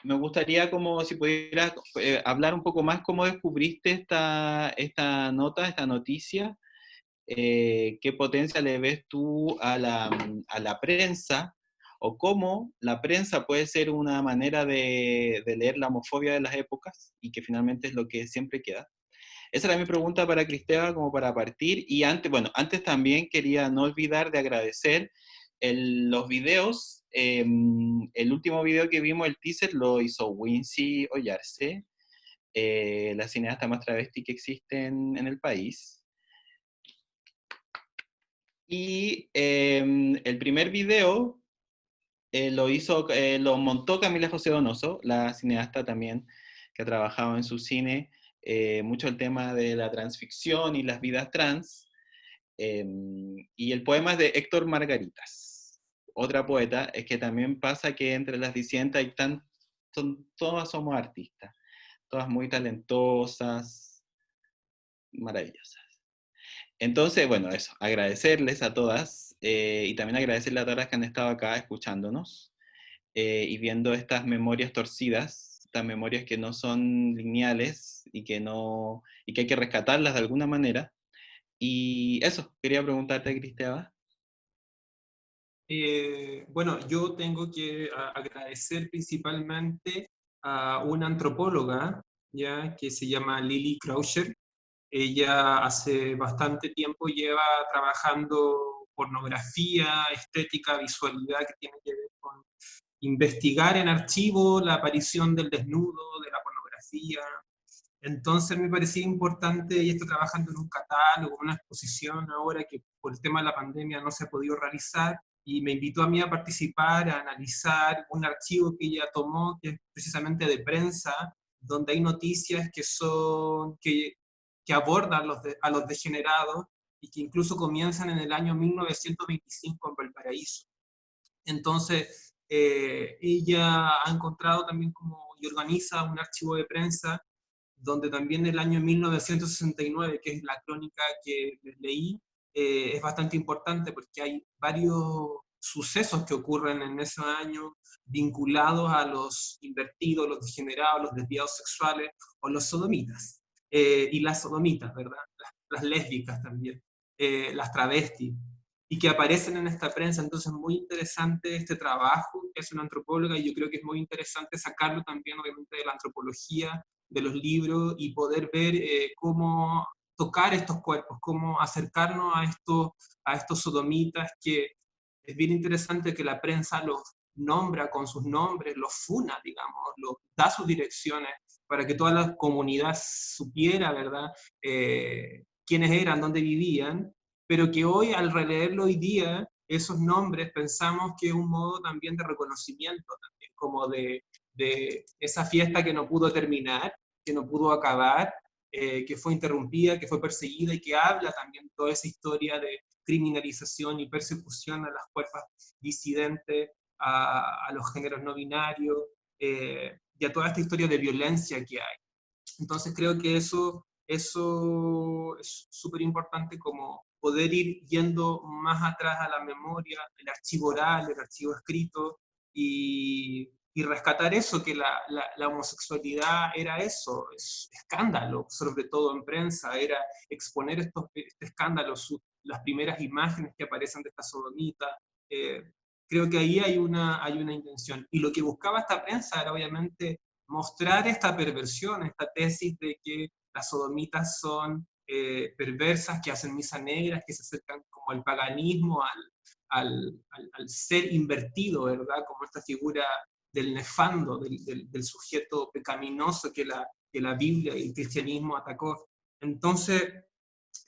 me gustaría como si pudieras hablar un poco más cómo descubriste esta nota, esta noticia, qué potencia le ves tú a la prensa, o cómo la prensa puede ser una manera de leer la homofobia de las épocas, y que finalmente es lo que siempre queda. Esa era mi pregunta para Cristeva, como para partir. Y antes también quería no olvidar de agradecer los videos. El último video que vimos, el teaser, lo hizo Wincy Ollarse, la cineasta más travesti que existe en el país. Y el primer video lo montó Camila José Donoso, la cineasta también que ha trabajado en su cine mucho el tema de la transficción y las vidas trans. Y el poema es de Héctor Margaritas, otra poeta. Es que también pasa que entre las disidentes todas somos artistas, todas muy talentosas, maravillosas. Entonces, bueno, eso, agradecerles a todas, y también agradecerles a todas las que han estado acá escuchándonos, y viendo estas memorias torcidas, estas memorias que no son lineales y que hay que rescatarlas de alguna manera. Y eso, quería preguntarte, Cristeva. Bueno, yo tengo que agradecer principalmente a una antropóloga, ya, que se llama Lily Krauscher. Ella hace bastante tiempo lleva trabajando pornografía, estética, visualidad, que tiene que ver con investigar en archivo la aparición del desnudo, de la pornografía. Entonces me parecía importante, y está trabajando en un catálogo, una exposición ahora que por el tema de la pandemia no se ha podido realizar, y me invitó a mí a participar, a analizar un archivo que ella tomó, que es precisamente de prensa, donde hay noticias que abordan a los degenerados, y que incluso comienzan en el año 1925 en Valparaíso. Entonces, ella ha encontrado también y organiza un archivo de prensa, donde también el año 1969, que es la crónica que les leí, es bastante importante porque hay varios sucesos que ocurren en ese año vinculados a los invertidos, los degenerados, los desviados sexuales o los sodomitas. Y las sodomitas, ¿verdad? Las lésbicas también, las travestis, y que aparecen en esta prensa. Entonces, muy interesante este trabajo que hace una antropóloga, y yo creo que es muy interesante sacarlo también, obviamente, de la antropología, de los libros, y poder ver cómo tocar estos cuerpos, cómo acercarnos a estos sodomitas, que es bien interesante que la prensa los nombra con sus nombres, los funa, digamos, los da sus direcciones, para que toda la comunidad supiera, ¿verdad?, quiénes eran, dónde vivían, pero que hoy, al releerlo hoy día, esos nombres pensamos que es un modo también de reconocimiento, también, como de esa fiesta que no pudo terminar, que no pudo acabar, que fue interrumpida, que fue perseguida, y que habla también toda esa historia de criminalización y persecución a las cuerpos disidentes, a los géneros no binarios, y a toda esta historia de violencia que hay. Entonces creo que eso es súper importante, como poder ir yendo más atrás a la memoria, el archivo oral, el archivo escrito, y rescatar eso, que la homosexualidad era eso, es escándalo, sobre todo en prensa, era exponer este escándalo, las primeras imágenes que aparecen de esta sodomita. Creo que ahí hay una intención. Y lo que buscaba esta prensa era obviamente mostrar esta perversión, esta tesis de que las sodomitas son perversas, que hacen misa negras, que se acercan como al paganismo, al ser invertido, ¿verdad? Como esta figura del nefando, del sujeto pecaminoso que la Biblia y el cristianismo atacó. Entonces,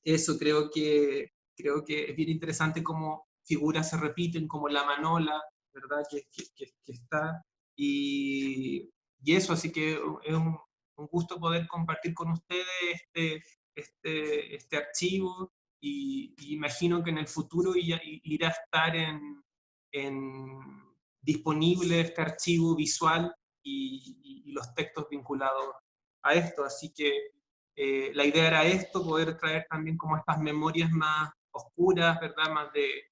eso creo que es bien interesante cómo figuras se repiten, como la Manola, ¿verdad?, que está, y eso, así que es un gusto poder compartir con ustedes este archivo, y imagino que en el futuro irá a estar disponible este archivo visual y los textos vinculados a esto, así que la idea era esto, poder traer también como estas memorias más oscuras, ¿verdad?, más de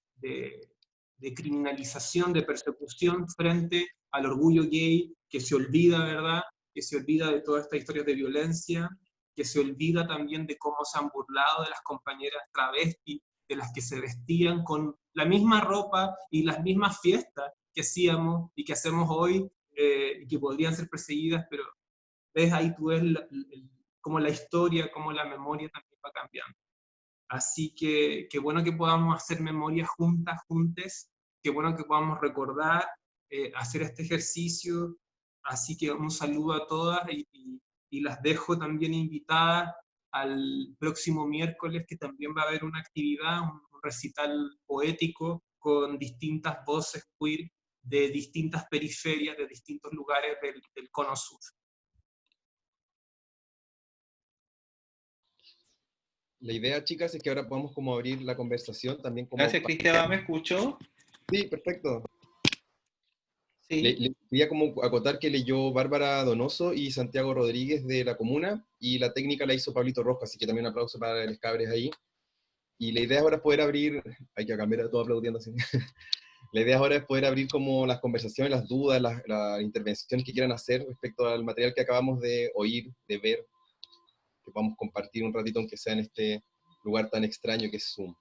criminalización, de persecución frente al orgullo gay, que se olvida, ¿verdad?, que se olvida de todas estas historias de violencia, que se olvida también de cómo se han burlado de las compañeras travestis, de las que se vestían con la misma ropa y las mismas fiestas que hacíamos y que hacemos hoy, y que podrían ser perseguidas, pero ves, ahí tú ves cómo la historia, cómo la memoria también va cambiando. Así que qué bueno que podamos hacer memoria juntas, juntes, qué bueno que podamos recordar, hacer este ejercicio. Así que un saludo a todas, y las dejo también invitadas al próximo miércoles, que también va a haber una actividad, un recital poético con distintas voces queer de distintas periferias, de distintos lugares del Cono Sur. La idea, chicas, es que ahora podamos como abrir la conversación también como... Gracias, Cristian, ¿me escuchó? Sí, perfecto. Sí. Le quería como acotar que leyó Bárbara Donoso y Santiago Rodríguez de la Comuna, y la técnica la hizo Pablito Rojas, así que también un aplauso para los cabres ahí. Y la idea ahora es poder abrir... Hay que cambiar a todo aplaudiendo así. La idea ahora es poder abrir como las conversaciones, las dudas, las intervenciones que quieran hacer respecto al material que acabamos de oír, de ver, que podamos compartir un ratito, aunque sea en este lugar tan extraño que es Zoom.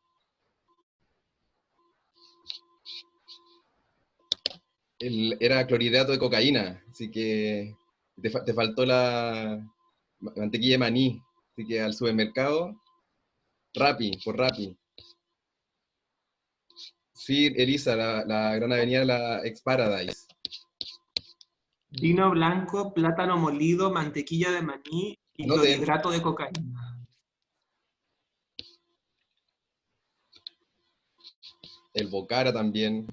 Era clorhidrato de cocaína, así que te faltó la mantequilla de maní, así que al supermercado, Rappi, por Rappi. Sí, Elisa, la gran avenida de la Ex Paradise. Vino blanco, plátano molido, mantequilla de maní y clorhidrato de cocaína. El Bocara también,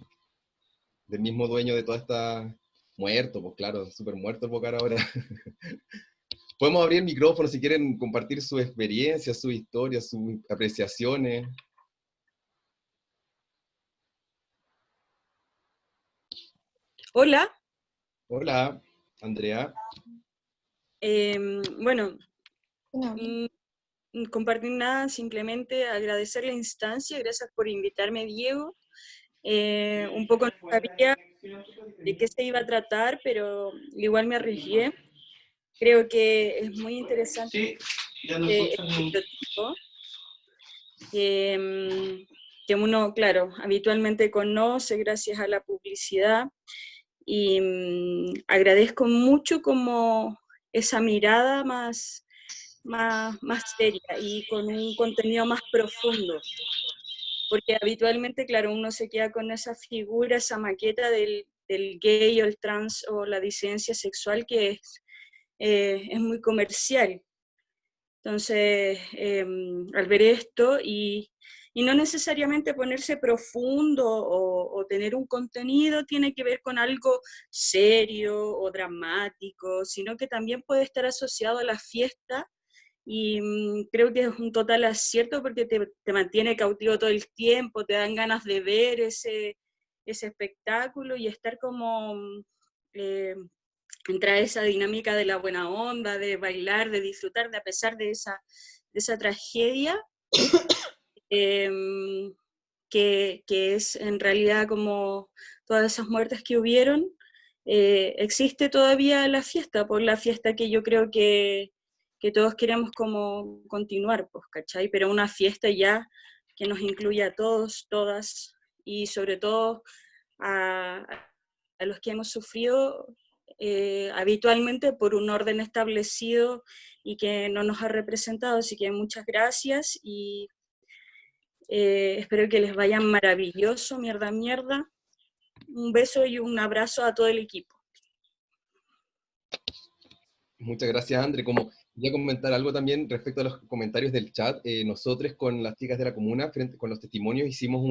del mismo dueño de toda esta... Muerto, pues claro, súper muerto el Bocara ahora. Podemos abrir el micrófono si quieren compartir su experiencia, su historia, sus apreciaciones. Hola. Hola, Andrea. Bueno, compartir nada, simplemente agradecer la instancia, gracias por invitarme, Diego. Un poco no sabía de qué se iba a tratar, pero igual me arriesgué. Creo que es muy interesante este tipo, que uno, claro, habitualmente conoce gracias a la publicidad, y agradezco mucho como esa mirada más más seria y con un contenido más profundo. Porque habitualmente, claro, uno se queda con esa figura, esa maqueta del gay o el trans o la disidencia sexual que es muy comercial. Entonces, al ver esto y no necesariamente ponerse profundo o tener un contenido tiene que ver con algo serio o dramático, sino que también puede estar asociado a la fiesta y creo que es un total acierto porque te mantiene cautivo todo el tiempo, te dan ganas de ver ese espectáculo y estar como eh, entrar a esa dinámica de la buena onda, de bailar, de disfrutar, de a pesar de esa tragedia, que es en realidad como todas esas muertes que hubieron, existe todavía la fiesta, por la fiesta que yo creo que todos queremos como continuar, pues, ¿cachai? Pero una fiesta ya que nos incluya a todos, todas, y sobre todo a los que hemos sufrido habitualmente por un orden establecido y que no nos ha representado. Así que muchas gracias y espero que les vaya maravilloso, mierda, mierda. Un beso y un abrazo a todo el equipo. Muchas gracias, André. Como quería comentar algo también respecto a los comentarios del chat, nosotros con las chicas de la comuna, con los testimonios, hicimos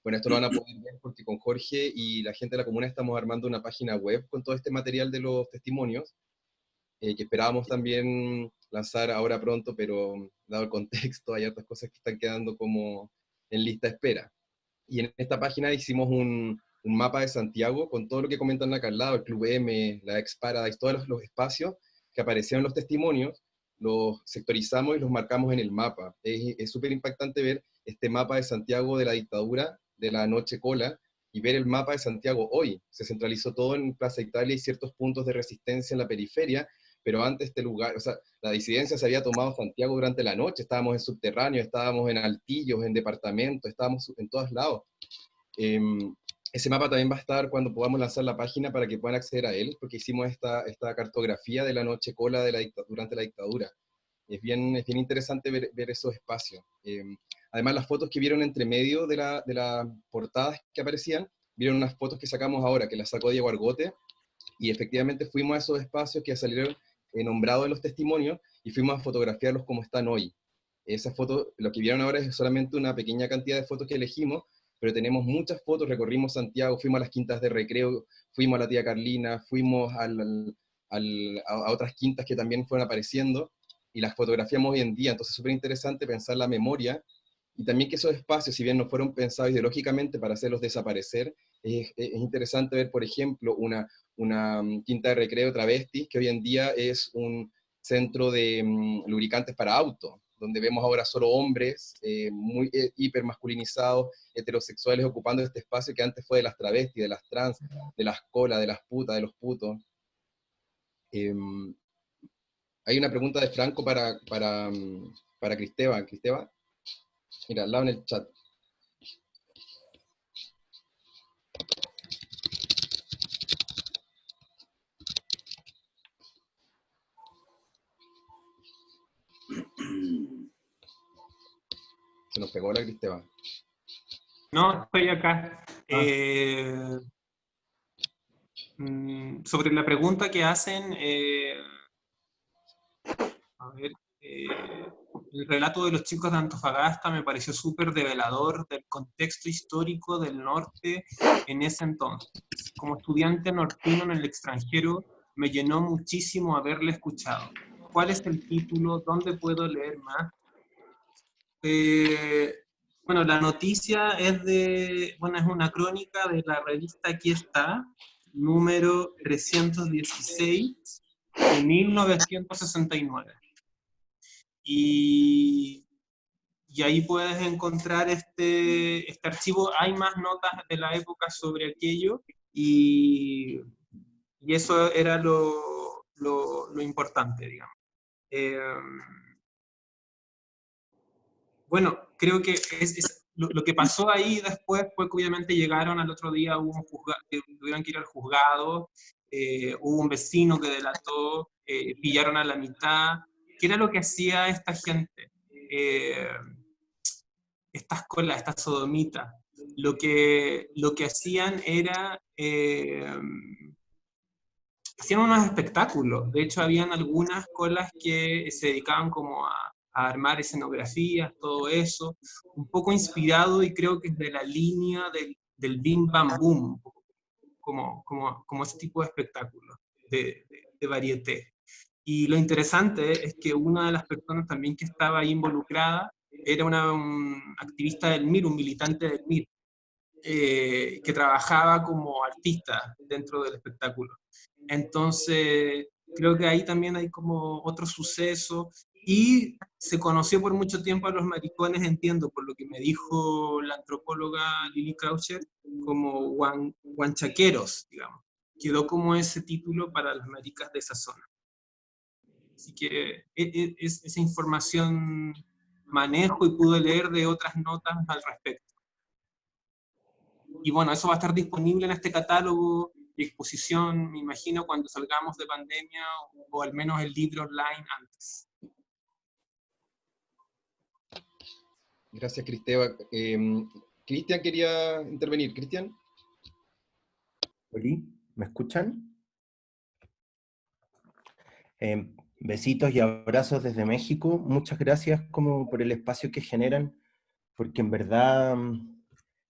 bueno, esto lo van a poder ver porque con Jorge y la gente de la comuna estamos armando una página web con todo este material de los testimonios, que esperábamos también lanzar ahora pronto, pero dado el contexto, hay otras cosas que están quedando como en lista de espera. Y en esta página hicimos un mapa de Santiago con todo lo que comentan acá al lado, el Club M, la Ex Paradise, todos los espacios que aparecieron en los testimonios, los sectorizamos y los marcamos en el mapa. Es súper impactante ver este mapa de Santiago de la dictadura, de la noche cola, y ver el mapa de Santiago hoy. Se centralizó todo en Plaza Italia y ciertos puntos de resistencia en la periferia, pero antes este lugar, o sea, la disidencia se había tomado Santiago durante la noche, estábamos en subterráneo, estábamos en altillos, en departamentos, estábamos en todos lados. Ese mapa también va a estar cuando podamos lanzar la página para que puedan acceder a él, porque hicimos esta cartografía de la noche cola durante la dictadura. Es bien interesante ver esos espacios. Además, las fotos que vieron entre medio de las portadas que aparecían, vieron unas fotos que sacamos ahora, que las sacó Diego Argote, y efectivamente fuimos a esos espacios que salieron nombrados en los testimonios, y fuimos a fotografiarlos como están hoy. Esas fotos, lo que vieron ahora es solamente una pequeña cantidad de fotos que elegimos, pero tenemos muchas fotos, recorrimos Santiago, fuimos a las quintas de recreo, fuimos a la tía Carlina, fuimos a otras quintas que también fueron apareciendo, y las fotografiamos hoy en día. Entonces es súper interesante pensar la memoria, y también que esos espacios, si bien no fueron pensados ideológicamente para hacerlos desaparecer, es interesante ver, por ejemplo, una quinta de recreo travesti, que hoy en día es un centro de lubricantes para autos, donde vemos ahora solo hombres muy hipermasculinizados, heterosexuales, ocupando este espacio que antes fue de las travestis, de las trans, de las colas, de las putas, de los putos. Hay una pregunta de Franco para Cristeva. Cristeva, mira, al lado en el chat. Se nos pegó la Cristeva. No, estoy acá. Sobre la pregunta que hacen, a ver, el relato de los chicos de Antofagasta me pareció súper develador del contexto histórico del norte en ese entonces. Como estudiante nortino en el extranjero, me llenó muchísimo haberle escuchado. ¿Cuál es el título? ¿Dónde puedo leer más? Bueno, la noticia es es una crónica de la revista Aquí está, número 316 de 1969. Y ahí puedes encontrar este archivo. Hay más notas de la época sobre aquello, y eso era lo importante, digamos. Bueno, creo que lo que pasó ahí después fue que obviamente llegaron al otro día, tuvieron que ir al juzgado, hubo un vecino que delató, pillaron a la mitad, ¿Qué era lo que hacía esta gente? Estas colas, estas sodomitas, lo que hacían era, hacían unos espectáculos. De hecho, habían algunas colas que se dedicaban como a armar escenografías, todo eso, un poco inspirado, y creo que es de la línea del Bim Bam Boom, como ese tipo de espectáculos, de varieté. Y lo interesante es que una de las personas también que estaba ahí involucrada era un activista del MIR, un militante del MIR, que trabajaba como artista dentro del espectáculo. Entonces, creo que ahí también hay como otro suceso, y se conoció por mucho tiempo a los maricones, entiendo, por lo que me dijo la antropóloga Lili Croucher, como guanchaqueros, digamos. Quedó como ese título para las maricas de esa zona. Así que esa información manejo y pude leer de otras notas al respecto. Y bueno, eso va a estar disponible en este catálogo y exposición, me imagino, cuando salgamos de pandemia, o al menos el libro online antes. Gracias, Cristeva. Cristian quería intervenir. Cristian. ¿Oli? ¿Me escuchan? Besitos y abrazos desde México. Muchas gracias como por el espacio que generan, porque en verdad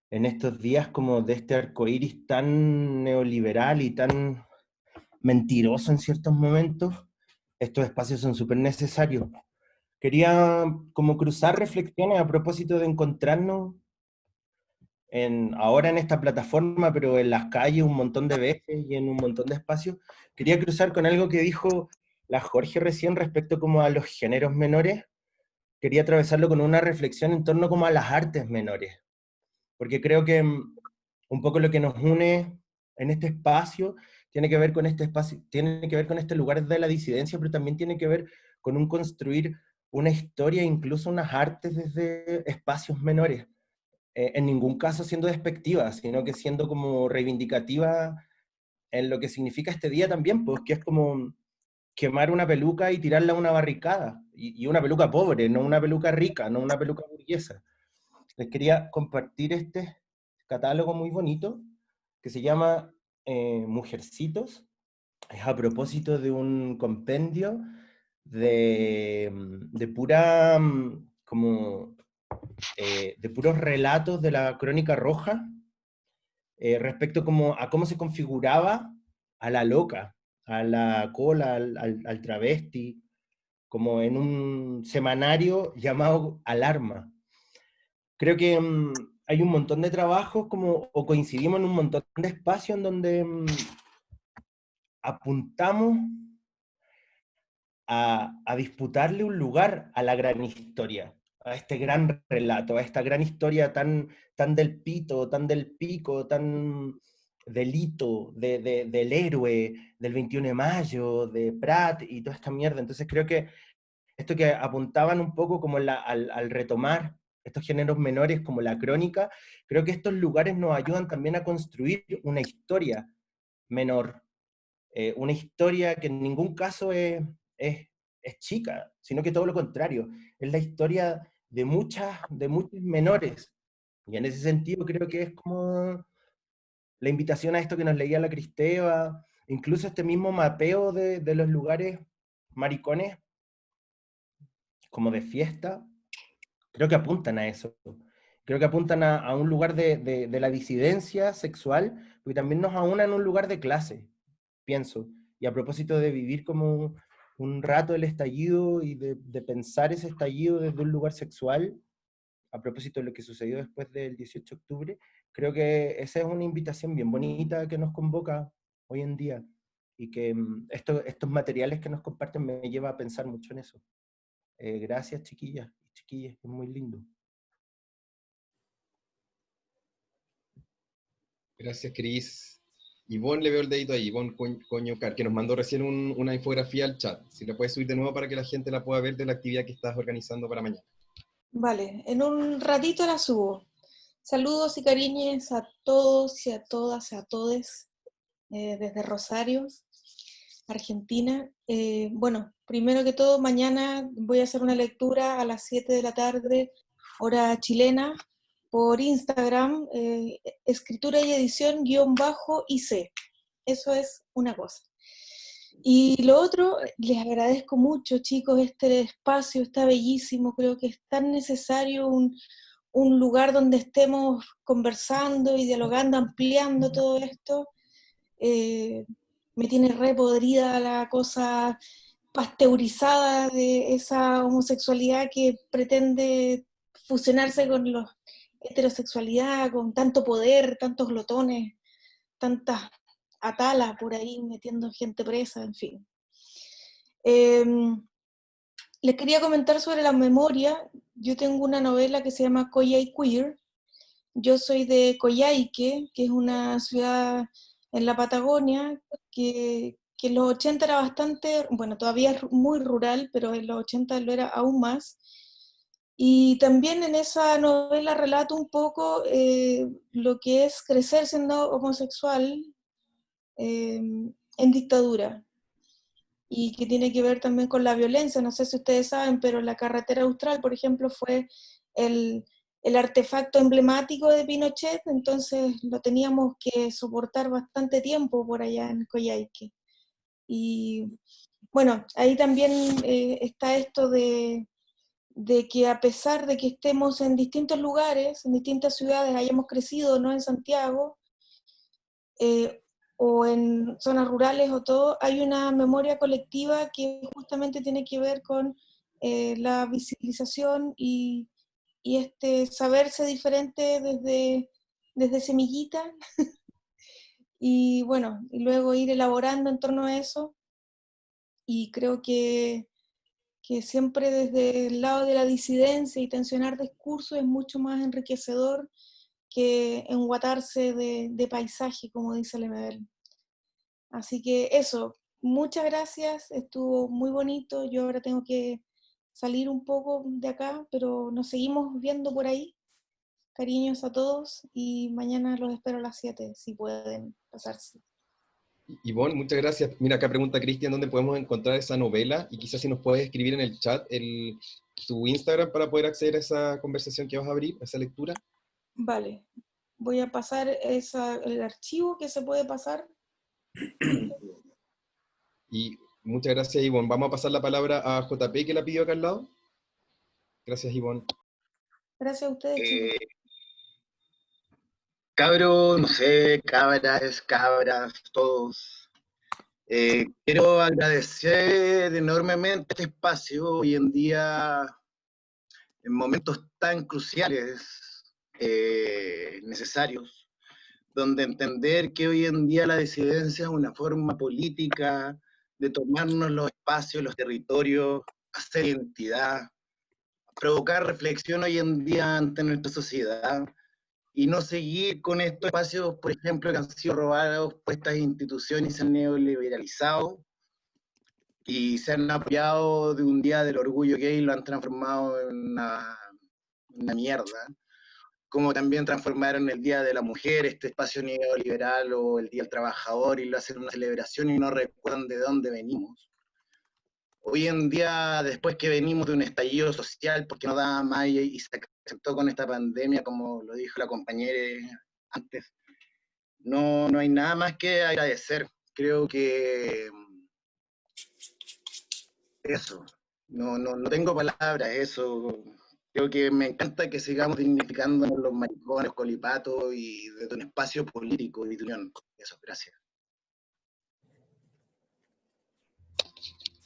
en estos días como de este arcoíris tan neoliberal y tan mentiroso en ciertos momentos, estos espacios son súper necesarios. Quería como cruzar reflexiones a propósito de encontrarnos ahora en esta plataforma, pero en las calles un montón de veces y en un montón de espacios. Quería cruzar con algo que dijo la Jorge recién respecto como a los géneros menores. Quería atravesarlo con una reflexión en torno como a las artes menores, porque creo que un poco lo que nos une en este espacio tiene que ver con este espacio, tiene que ver con este lugar de la disidencia, pero también tiene que ver con un construir una historia, incluso unas artes desde espacios menores. En ningún caso siendo despectiva, sino que siendo como reivindicativa en lo que significa este día también, pues que es como quemar una peluca y tirarla a una barricada, y una peluca pobre, no una peluca rica, no una peluca burguesa. Les quería compartir este catálogo muy bonito, que se llama Mujercitos. Es a propósito de un compendio de pura, como, de puros relatos de la Crónica Roja, respecto como a cómo se configuraba a la loca, a la cola, al travesti, como en un semanario llamado Alarma. Creo que hay un montón de trabajos como, o coincidimos en un montón de espacios en donde apuntamos a disputarle un lugar a la gran historia, a este gran relato, a esta gran historia tan del pito, tan del pico, tan del hito, del héroe, del 21 de mayo, de Prat y toda esta mierda. Entonces creo que esto que apuntaban un poco como al retomar estos géneros menores como la crónica, creo que estos lugares nos ayudan también a construir una historia menor, una historia que en ningún caso es chica, sino que todo lo contrario, es la historia de muchos menores. Y en ese sentido creo que es como la invitación a esto que nos leía la Cristeva, incluso este mismo mapeo de los lugares maricones, como de fiesta, creo que apuntan a eso. Creo que apuntan a un lugar de la disidencia sexual, porque también nos aunan en un lugar de clase, pienso. Y a propósito de vivir como un rato el estallido y de pensar ese estallido desde un lugar sexual, a propósito de lo que sucedió después del 18 de octubre, creo que esa es una invitación bien bonita que nos convoca hoy en día, y que estos materiales que nos comparten me lleva a pensar mucho en eso. Gracias, chiquillas y chiquillas, es muy lindo. Gracias, Cris. Ivonne, le veo el dedito ahí, Ivonne Coñocar, que nos mandó recién una infografía al chat. Si la puedes subir de nuevo para que la gente la pueda ver de la actividad que estás organizando para mañana. Vale, en un ratito la subo. Saludos y cariños a todos y a todas, a todes, desde Rosario, Argentina. Bueno, primero que todo, mañana voy a hacer una lectura a las 7 de la tarde, hora chilena, por Instagram, escritura y edición _IC. Eso es una cosa. Y lo otro, les agradezco mucho, chicos, este espacio está bellísimo, creo que es tan necesario un lugar donde estemos conversando y dialogando, ampliando todo esto. Me tiene re podrida la cosa pasteurizada de esa homosexualidad que pretende fusionarse con la heterosexualidad, con tanto poder, tantos glotones, tantas atalas por ahí metiendo gente presa, en fin. Les quería comentar sobre la memoria. Yo tengo una novela que se llama Coyhai Queer. Yo soy de Coyhaique, que es una ciudad en la Patagonia, que en los 80 era bastante, bueno, todavía es muy rural, pero en los 80 lo era aún más. Y también en esa novela relato un poco lo que es crecer siendo homosexual en dictadura, y que tiene que ver también con la violencia. No sé si ustedes saben, pero la carretera austral, por ejemplo, fue el artefacto emblemático de Pinochet, entonces lo teníamos que soportar bastante tiempo por allá en Coyhaique. Y bueno, ahí también está esto de que a pesar de que estemos en distintos lugares, en distintas ciudades, hayamos crecido, no en Santiago, o en zonas rurales o todo, hay una memoria colectiva que justamente tiene que ver con la visibilización y este saberse diferente desde semillita, y bueno, y luego ir elaborando en torno a eso, y creo que siempre desde el lado de la disidencia y tensionar discursos es mucho más enriquecedor que enguatarse de paisaje, como dice Lemebel. Así que eso, muchas gracias, estuvo muy bonito. Yo ahora tengo que salir un poco de acá, pero nos seguimos viendo por ahí. Cariños a todos y mañana los espero a las 7, si pueden pasarse. Ivonne, muchas gracias. Mira, acá pregunta Cristian dónde podemos encontrar esa novela, y quizás si nos puedes escribir en el chat tu Instagram para poder acceder a esa conversación que vas a abrir, a esa lectura. Vale, voy a pasar el archivo que se puede pasar. Y muchas gracias, Ivonne. Vamos a pasar la palabra a JP, que la pidió acá al lado. Gracias, Ivonne. Gracias a ustedes, chicos. Cabros, no sé, cabras, todos. Quiero agradecer enormemente este espacio hoy en día, en momentos tan cruciales, necesarios, donde entender que hoy en día la disidencia es una forma política de tomarnos los espacios, los territorios, hacer identidad, provocar reflexión hoy en día ante nuestra sociedad, y no seguir con estos espacios, por ejemplo, que han sido robados por estas instituciones y se han neoliberalizado y se han apoyado de un día del orgullo gay y lo han transformado en una mierda, como también transformaron el Día de la Mujer, este espacio neoliberal, o el Día del Trabajador, y lo hacen una celebración y no recuerdan de dónde venimos. Hoy en día, después que venimos de un estallido social, porque no daba más y se acrecentó con esta pandemia, como lo dijo la compañera antes, no hay nada más que agradecer. Creo que eso, no tengo palabras, eso. Creo que me encanta que sigamos dignificándonos los maricones, colipatos, y desde un espacio político de unión. Eso, gracias.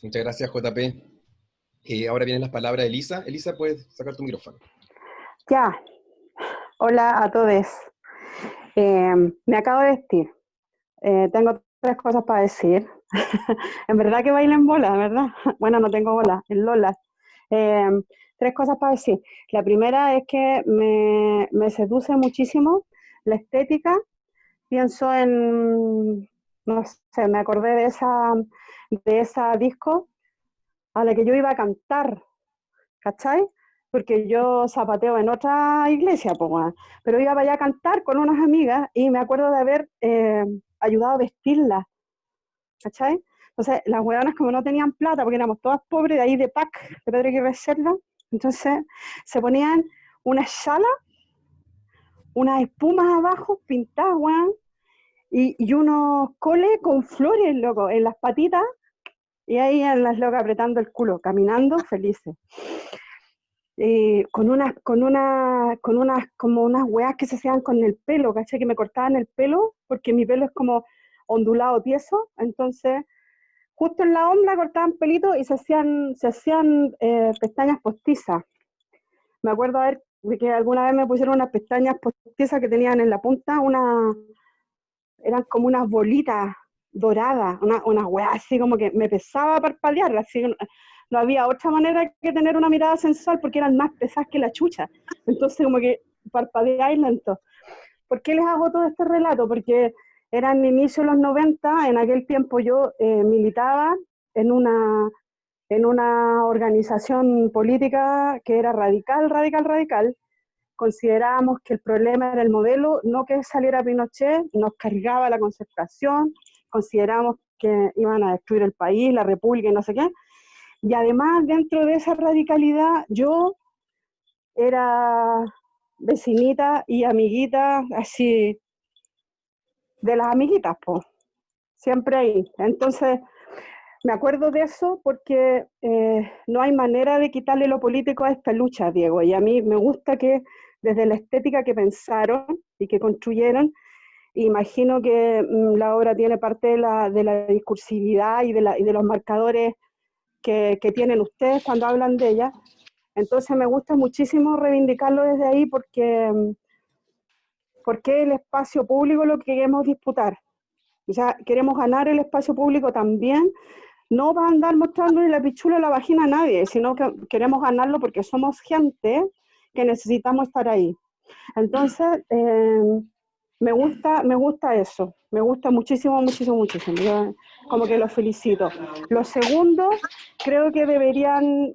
Muchas gracias, JP. Ahora vienen las palabras de Elisa. Elisa, puedes sacar tu micrófono. Ya. Hola a todos. Me acabo de vestir. Tengo 3 cosas para decir. En verdad que bailo en bolas, ¿verdad? Bueno, no tengo bolas, en lolas. 3 cosas para decir. La primera es que me seduce muchísimo la estética. Pienso en, no sé, me acordé de esa disco a la que yo iba a cantar, ¿cachai? Porque yo zapateo en otra iglesia, pues, pero iba para allá a cantar con unas amigas y me acuerdo de haber ayudado a vestirla, ¿cachai? Entonces, las hueonas como no tenían plata, porque éramos todas pobres, de ahí de PAC, de Pedro y Reserva, entonces se ponían una chala, unas espumas abajo, pintadas, weón, y unos coles con flores, loco, en las patitas, y ahí en las locas apretando el culo, caminando felices. Con como unas weas que se hacían con el pelo, ¿cachai? Que me cortaban el pelo, porque mi pelo es como ondulado, tieso, entonces justo en la ombla cortaban pelitos y se hacían pestañas postizas. Me acuerdo de que alguna vez me pusieron unas pestañas postizas que tenían en la punta, eran como unas bolitas doradas, unas weas así como que me pesaba parpadear, así no había otra manera que tener una mirada sensual porque eran más pesadas que la chucha. Entonces como que parpadeáis lento. ¿Por qué les hago todo este relato? Porque eran inicio de los 90, en aquel tiempo yo militaba en una organización política que era radical. Considerábamos que el problema era el modelo, no que saliera Pinochet, nos cargaba la concertación, consideramos que iban a destruir el país, la república y no sé qué. Y además, dentro de esa radicalidad, yo era vecinita y amiguita, así, de las amiguitas, pues, siempre ahí. Entonces, me acuerdo de eso porque no hay manera de quitarle lo político a esta lucha, Diego, y a mí me gusta que desde la estética que pensaron y que construyeron, imagino que la obra tiene parte de la discursividad y de los marcadores que tienen ustedes cuando hablan de ella. Entonces me gusta muchísimo reivindicarlo desde ahí porque el espacio público lo que queremos disputar. O sea, queremos ganar el espacio público también, no va a andar mostrándole la pichula o la vagina a nadie, sino que queremos ganarlo porque somos gente que necesitamos estar ahí. Entonces, me gusta eso, me gusta muchísimo. Yo como que los felicito. Lo segundo, creo que deberían,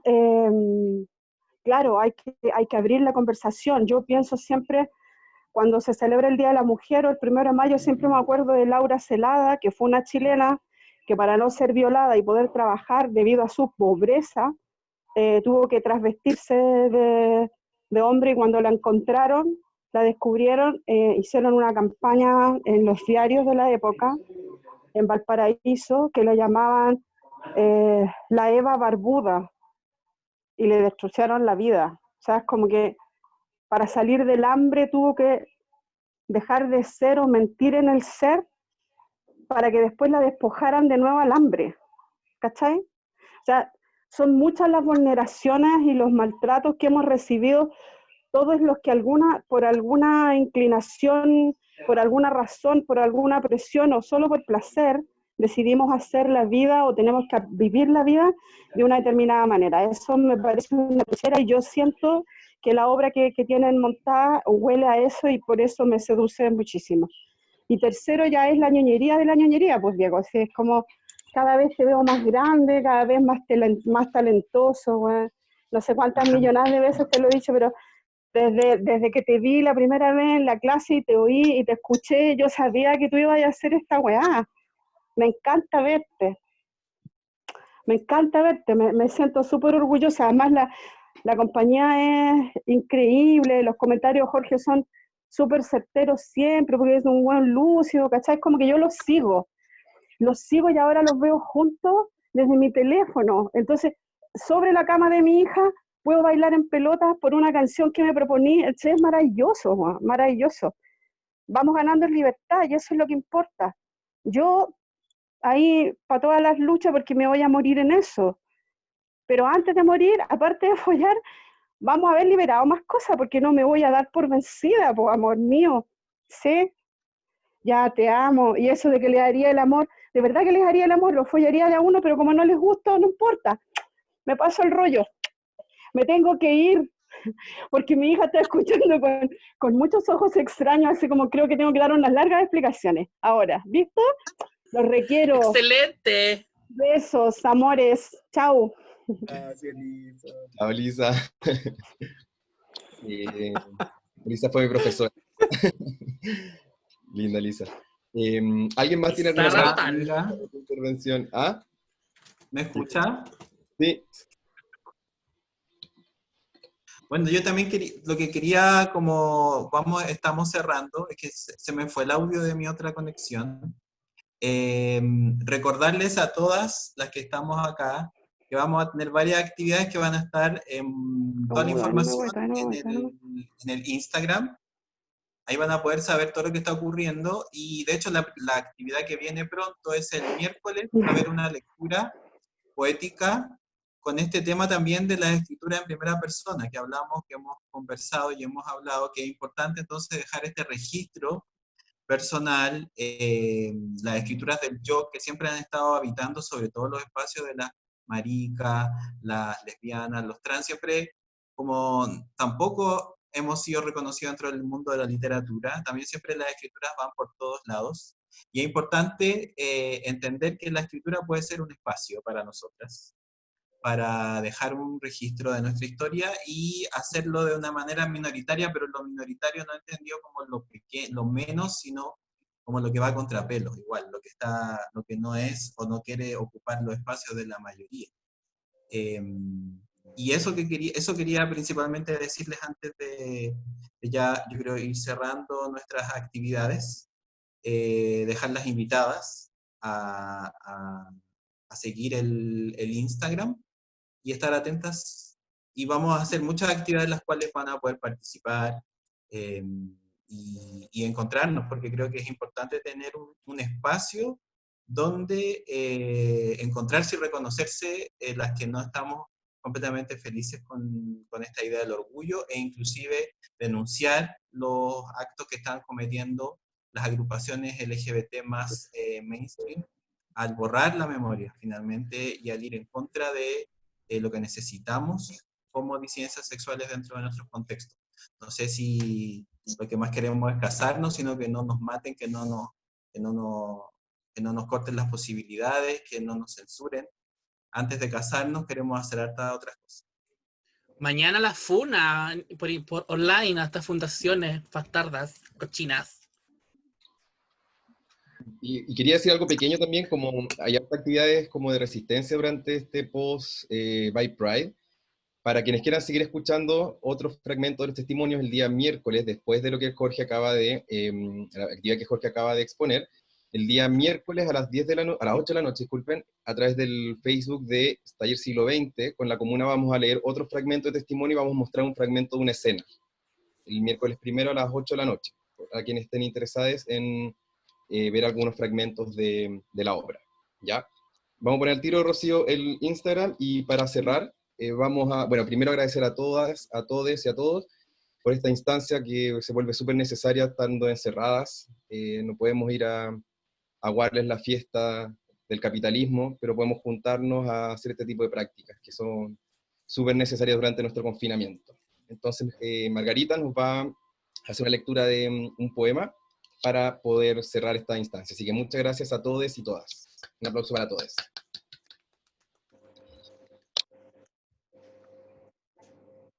claro, hay que abrir la conversación. Yo pienso siempre, cuando se celebra el Día de la Mujer o el 1 de mayo, siempre me acuerdo de Laura Celada, que fue una chilena que para no ser violada y poder trabajar debido a su pobreza, tuvo que transvestirse de hombre, y cuando la encontraron, la descubrieron, hicieron una campaña en los diarios de la época, en Valparaíso, que la llamaban la Eva Barbuda, y le destrozaron la vida. O sea, es como que para salir del hambre tuvo que dejar de ser o mentir en el ser para que después la despojaran de nuevo al hambre, ¿cachai? O sea, son muchas las vulneraciones y los maltratos que hemos recibido todos los que por alguna inclinación, por alguna razón, por alguna presión o solo por placer, decidimos hacer la vida o tenemos que vivir la vida de una determinada manera. Eso me parece una tercera, y yo siento que la obra que tienen montada huele a eso y por eso me seduce muchísimo. Y tercero ya es la ñoñería de la ñoñería, pues Diego, así es como cada vez te veo más grande, cada vez más talentoso, güey. No sé cuántas millonadas de veces te lo he dicho, pero desde que te vi la primera vez en la clase y te oí y te escuché, yo sabía que tú ibas a hacer esta weá. Me encanta verte. Me siento súper orgullosa. Además, la compañía es increíble, los comentarios, Jorge, son súper certeros siempre, porque es un buen lúcido, ¿cachai? Es como que yo los sigo y ahora los veo juntos desde mi teléfono. Entonces, sobre la cama de mi hija, puedo bailar en pelotas por una canción que me proponí. Es maravilloso, maravilloso. Vamos ganando en libertad y eso es lo que importa. Yo ahí para todas las luchas, porque me voy a morir en eso. Pero antes de morir, aparte de follar, vamos a haber liberado más cosas, porque no me voy a dar por vencida, pues, amor mío. ¿Sí? Ya te amo. Y eso de que le daría el amor, de verdad que les haría el amor, lo follaría de a uno, pero como no les gusta, no importa. Me paso el rollo. Me tengo que ir, porque mi hija está escuchando con muchos ojos extraños, así como creo que tengo que dar unas largas explicaciones. Ahora, ¿listo? Los requiero. Excelente. Besos, amores. Chau. Gracias, Lisa. Chao, Lisa. Lisa fue mi profesora. Linda, Lisa. ¿Alguien más tiene alguna intervención? ¿Ah? ¿Me escucha? Sí. Bueno, yo también lo que quería, como estamos cerrando, es que se me fue el audio de mi otra conexión. Recordarles a todas las que estamos acá que vamos a tener varias actividades que van a estar en toda la información en el Instagram. Ahí van a poder saber todo lo que está ocurriendo, y de hecho la actividad que viene pronto es el miércoles, va a haber una lectura poética con este tema también de la escritura en primera persona, que hablamos, que hemos conversado y hemos hablado, que es importante entonces dejar este registro personal, las escrituras del yo, que siempre han estado habitando sobre todo los espacios de las maricas, las lesbianas, los trans, siempre como tampoco hemos sido reconocidos dentro del mundo de la literatura, también siempre las escrituras van por todos lados, y es importante entender que la escritura puede ser un espacio para nosotras, para dejar un registro de nuestra historia y hacerlo de una manera minoritaria, pero lo minoritario no entendido como lo menos, sino como lo que va a contrapelo, igual, lo que no es o no quiere ocupar los espacios de la mayoría. Y eso quería principalmente decirles antes de ya, yo creo, ir cerrando nuestras actividades, dejarlas invitadas a seguir el Instagram, y estar atentas, y vamos a hacer muchas actividades en las cuales van a poder participar, y encontrarnos, porque creo que es importante tener un espacio donde encontrarse y reconocerse, las que no estamos completamente felices con esta idea del orgullo, e inclusive denunciar los actos que están cometiendo las agrupaciones LGBT más mainstream, al borrar la memoria finalmente, y al ir en contra de lo que necesitamos como disidencias sexuales dentro de nuestros contextos. No sé si lo que más queremos es casarnos, sino que no nos maten, que no nos corten las posibilidades, que no nos censuren. Antes de casarnos queremos hacer hartas otras cosas. Mañana la funa por online a estas fundaciones bastardas, cochinas. Y quería decir algo pequeño también, como hay actividades como de resistencia durante este post by Pride. Para quienes quieran seguir escuchando otros fragmentos de los testimonios el día miércoles, después de lo que Jorge acaba de, la actividad que Jorge acaba de exponer, el día miércoles a las 8 de la noche, disculpen, a través del Facebook de Taller Siglo XX, con la comuna vamos a leer otro fragmento de testimonio y vamos a mostrar un fragmento de una escena. El miércoles primero a las 8 de la noche, a quienes estén interesados en ver algunos fragmentos de la obra, ¿ya? Vamos a poner al tiro, Rocío, el Instagram, y para cerrar, vamos a, bueno, primero agradecer a todas, a todes y a todos por esta instancia que se vuelve súper necesaria estando encerradas. No podemos ir a aguarles la fiesta del capitalismo, pero podemos juntarnos a hacer este tipo de prácticas que son súper necesarias durante nuestro confinamiento. Entonces, Margarita nos va a hacer una lectura de un poema para poder cerrar esta instancia. Así que muchas gracias a todos y todas. Un aplauso para todos.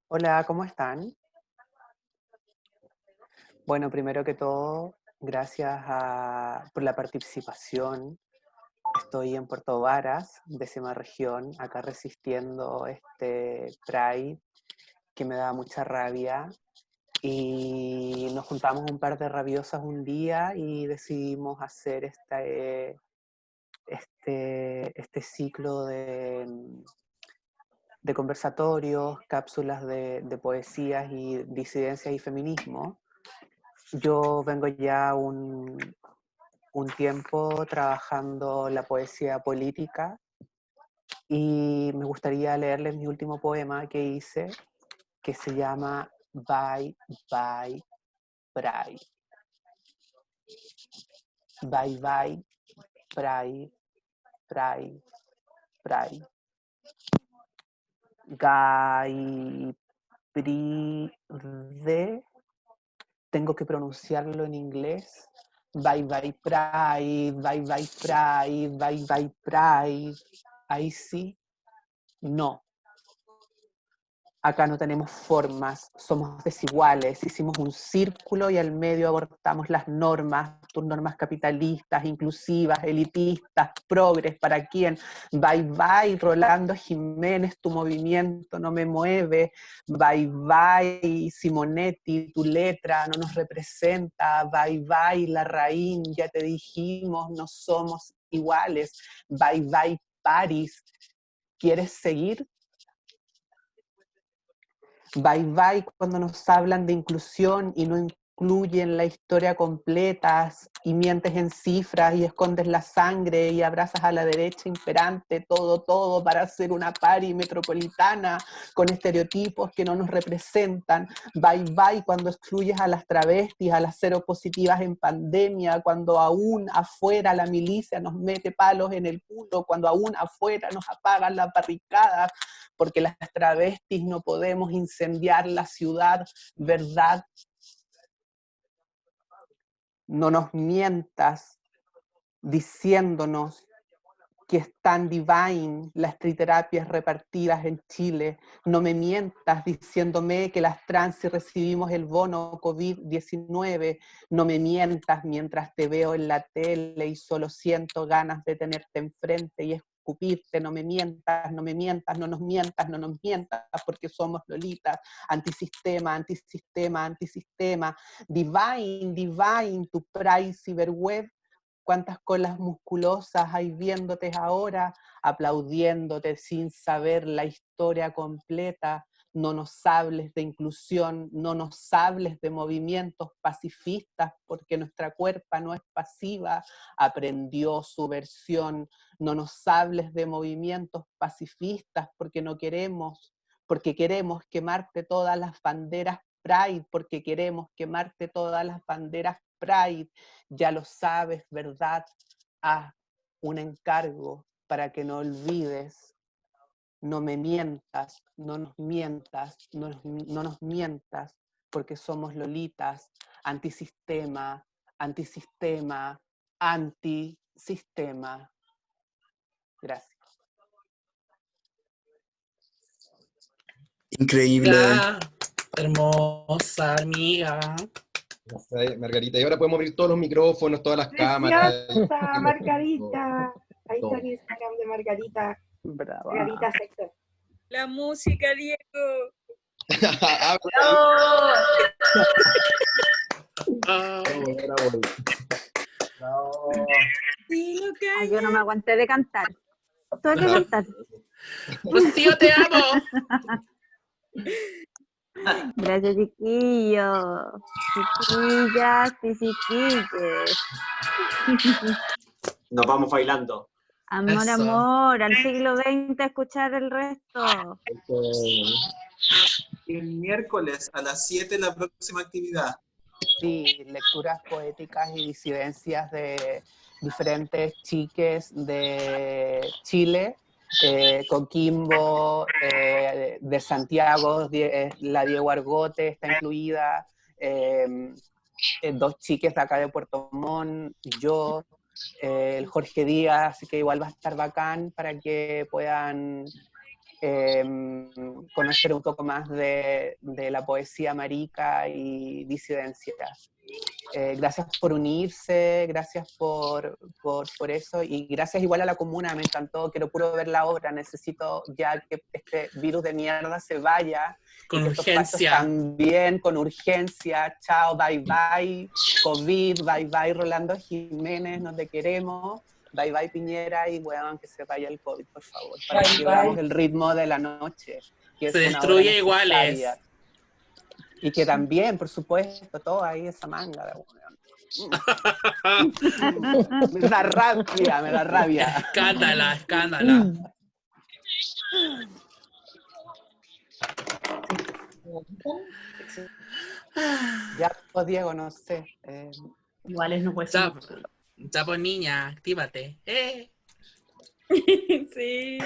Hola, ¿cómo están? Bueno, primero que todo, gracias por la participación. Estoy en Puerto Varas, 10ª región, acá resistiendo este Pride que me da mucha rabia. Y nos juntamos un par de rabiosas un día y decidimos hacer este ciclo de conversatorios, cápsulas de poesías y disidencias y feminismo. Yo vengo ya un tiempo trabajando la poesía política y me gustaría leerles mi último poema que hice, que se llama Bye Bye Pride. Bye Bye Pride, Pride, Pride. Gai Pride, tengo que pronunciarlo en inglés. Bye bye pride, bye bye pride, bye bye pride. Ahí sí, no. Acá no tenemos formas, somos desiguales, hicimos un círculo y al medio abortamos las normas, tus normas capitalistas, inclusivas, elitistas, progres, ¿para quién? Bye bye, Rolando Jiménez, tu movimiento no me mueve, bye bye, Simonetti, tu letra no nos representa, bye bye, Larraín, ya te dijimos, no somos iguales, bye bye, París, ¿quieres seguir? Bye bye cuando nos hablan de inclusión y no incluyen la historia completa y mientes en cifras y escondes la sangre y abrazas a la derecha imperante, todo para hacer una pari metropolitana con estereotipos que no nos representan. Bye bye cuando excluyes a las travestis, a las seropositivas en pandemia, cuando aún afuera la milicia nos mete palos en el culo, cuando aún afuera nos apagan las barricadas, porque las travestis no podemos incendiar la ciudad, ¿verdad? No nos mientas diciéndonos que están divine las triterapias repartidas en Chile. No me mientas diciéndome que las trans si recibimos el bono COVID-19. No me mientas mientras te veo en la tele y solo siento ganas de tenerte enfrente y escupirte. No me mientas, no me mientas, no nos mientas, no nos mientas, porque somos lolitas. Antisistema, antisistema, antisistema. Divine, tu Pride Cyberweb. Cuántas colas musculosas hay viéndote ahora, aplaudiéndote sin saber la historia completa. No nos hables de inclusión, no nos hables de movimientos pacifistas, porque nuestra cuerpa no es pasiva, aprendió su versión. No nos hables de movimientos pacifistas, porque no queremos, porque queremos quemarte todas las banderas Pride, porque queremos quemarte todas las banderas Pride. Ya lo sabes, ¿verdad? Un encargo para que no olvides. No me mientas, no nos mientas, no nos mientas, porque somos lolitas, antisistema, antisistema, antisistema. Gracias. Increíble. Ya, hermosa amiga. Margarita, y ahora podemos abrir todos los micrófonos, todas las cámaras. Preciosa, Margarita. Ahí Todo. está el Instagram de Margarita. Brava. Margarita Sector. La música, Diego. Ay, yo no me aguanté de cantar. Tuve que cantar. Rocío, te amo. Gracias, chiquillos. Chiquillas y chiquilles. Nos vamos bailando. Amor, Eso. amor, al siglo XX a escuchar el resto. El miércoles a las 7 la próxima actividad. Sí, lecturas poéticas y disidencias de diferentes chiques de Chile, Coquimbo, de Santiago, la Diego Argote está incluida, dos chiques de acá de Puerto Montt, yo, el Jorge Díaz, así que igual va a estar bacán para que puedan conocer un poco más de la poesía marica y disidencias. Gracias por unirse, gracias por eso, y gracias igual a la comuna, me encantó, quiero puro ver la obra, necesito ya que este virus de mierda se vaya. Con y que estos urgencia. pachos también, con urgencia, chao, bye bye, COVID, bye bye, Rolando Jiménez, no te queremos. Bye bye Piñera y weón, que se vaya el COVID, por favor, para Bye, que bye. veamos el ritmo de la noche. Que Se es una destruye hora iguales. necesaria. Y que también, por supuesto, todo ahí esa manga de weón. Me da rabia, me da rabia. Escándala, escándala. Ya, pues, Diego, no sé. Iguales no puede Ya, ser. ya pues niña, actívate. Sí,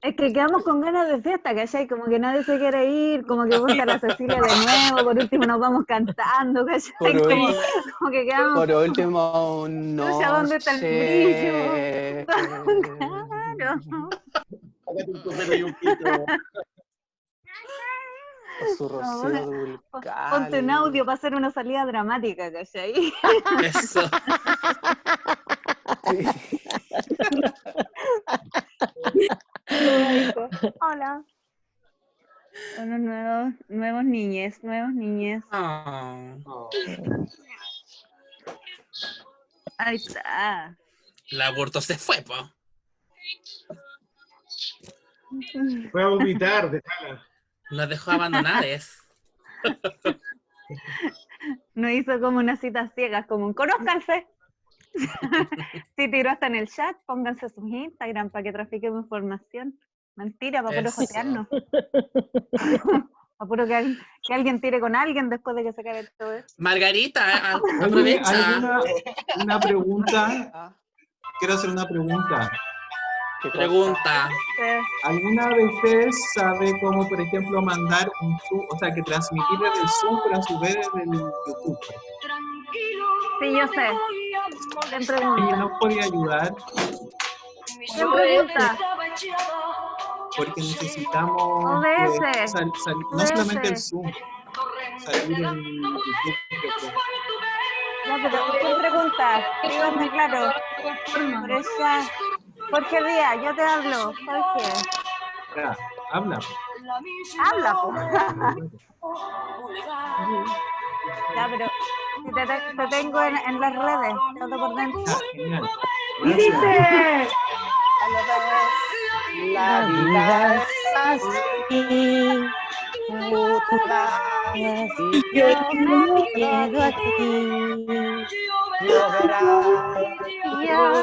Es que quedamos con ganas de fiesta, ¿cachai? Como que nadie se quiere ir, como que busca a la Cecilia de nuevo, por último nos vamos cantando, ¿cachai? Como que quedamos... Por último, no sé dónde está el sé. Claro. Sácate un copero y un pito. Su rocío Dulcal. Ponte un audio para hacer una salida dramática, ¿cachai? Eso. Hola. Unos nuevos niñes. Ahí está. La aborto se fue, po. Voy a vomitar, déjala. Nos dejó abandonadas. No hizo como unas citas ciegas, como un conózcanse. Sí, tiró hasta en el chat, pónganse sus Instagram para que trafiquemos información. Mentira, para puro Eso. jotearnos. Para puro que alguien tire con alguien después de que se acabe todo esto. Margarita, Oye, aprovecha. una pregunta. Quiero hacer una pregunta. Pregunta. ¿Alguna de ustedes sabe cómo, por ejemplo, mandar un Zoom, o sea, que transmitir desde el Zoom, pero a su vez desde el YouTube? Sí, yo sé. ¿Quién ¿Y pregunta? no podía ayudar? ¿Quién pregunta? Porque necesitamos OBS. no solamente el OBS. Zoom, salir en YouTube. No, pero ¿quién pregunta? Díganme claro. Por esa... Jorge Díaz, yo te hablo. Jorge. Ya, habla. Habla, po. Ya, pero si te tengo en las redes, te hablo por dentro. Genial. Y dice, La vida es así, muda, y yo me quedo aquí. Yo verás, Ya no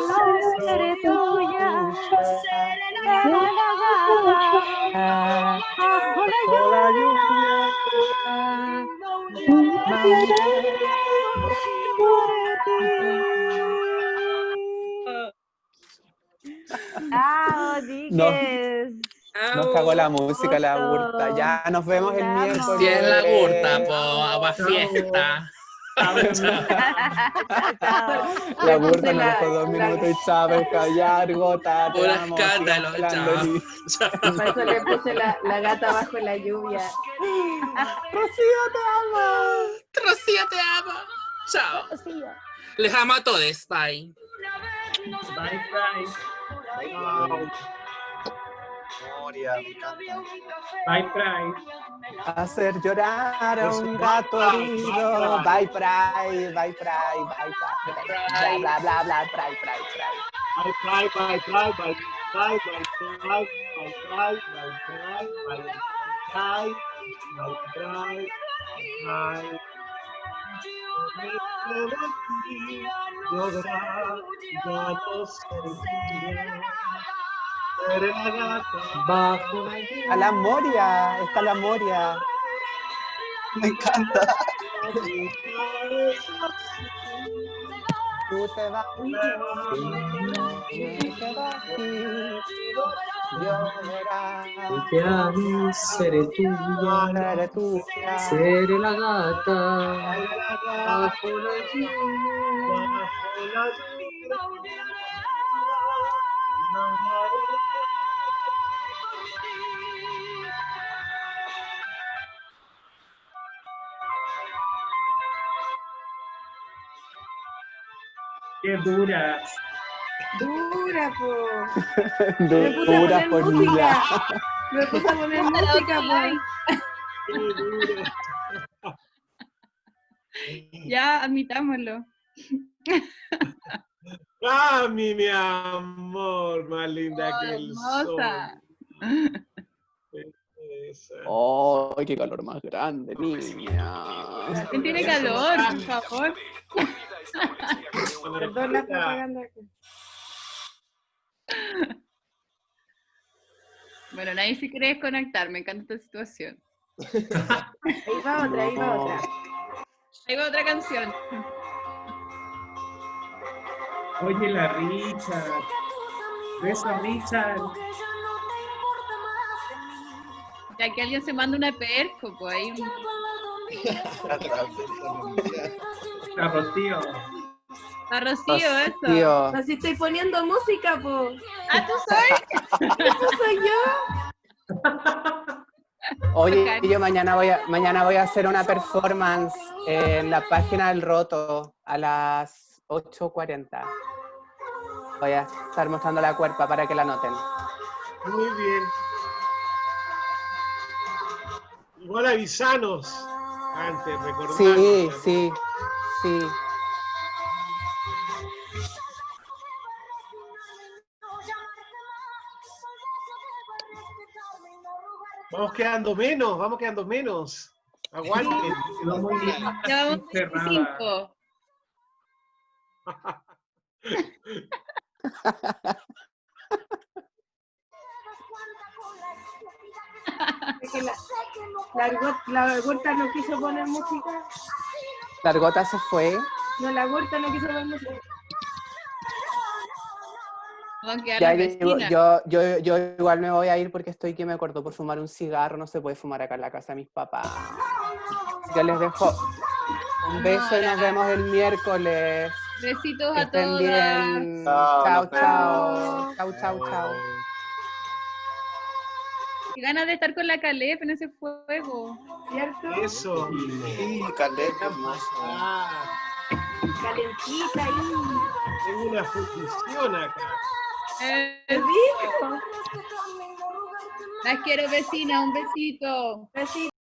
seré tuya, seré la gata, bajo la ¡Chao, chiques! Nos cagó la música, la burta. Ya nos vemos el miércoles. Si es la burta, po, agua fiesta. La burta nos dejó 2 minutos y sabe callar, gota. Puro escándalo, chao. Por eso le puse la gata bajo la lluvia. Rocío, te amo. Rocío, te amo. Chao. Les amo a todos. Bye. Bye, bye. Memoria, me encanta. Bye, bye. Hacer llorar a un gato herido. Bye, bye, bye, bye, bye, bye, bla, bla, bla, bye, bye, bye. Bye, bye, bye, bye, bye, bye, bye, bye, bye, bye, bye, bye. A la Moria, está la Moria. Me encanta. Tú te vas, me quedo aquí. Yo verás. Ya no seré tuya, seré la gata. Bajo la lluvia, ¡qué dura! Dura, po. Me puse a Dura poner por música. vida. Me puse a poner música, po. Ya, admitámoslo. ¡Cami, mi amor! Más linda que el sol. ¡Oh, qué calor más grande, niña! ¿Quién tiene calor, por favor? Perdón la propaganda. Bueno, nadie se quiere desconectar, me encanta esta situación. Ahí va otra, ahí va otra. Ahí va otra canción. Oye, la Richard. Beso a Richard. Ya que alguien se manda una perfo, pues ahí. A Rocío. A Rocío, eso. Tío. Así estoy poniendo música, po. ¿Ah, tú soy? ¿Eso soy yo? Oye, yo mañana voy a hacer una performance en la página del Roto a las 8:40. Voy a estar mostrando la cuerpa para que la noten. Muy bien. Igual avisanos antes, recordar. Sí. Vamos quedando menos. Aguanten. Ya vamos 25. Es que la Gorta no quiso poner música. La Argota se fue. No, la Gorta no quiso poner música. Van a quedar Ya, las vecinas. yo igual me voy a ir porque estoy que me cortó por fumar un cigarro. No se puede fumar acá en la casa de mis papás. Así que les dejo un beso y nos vemos el miércoles. Besitos Que a estén todas. bien. Chao, Chao. Qué ganas de estar con la Caleb en ese fuego, ¿cierto? Eso. Sí, Caleb, hermoso. Calentita ahí. Tengo una función acá. Las quiero, vecina, un besito. Besito.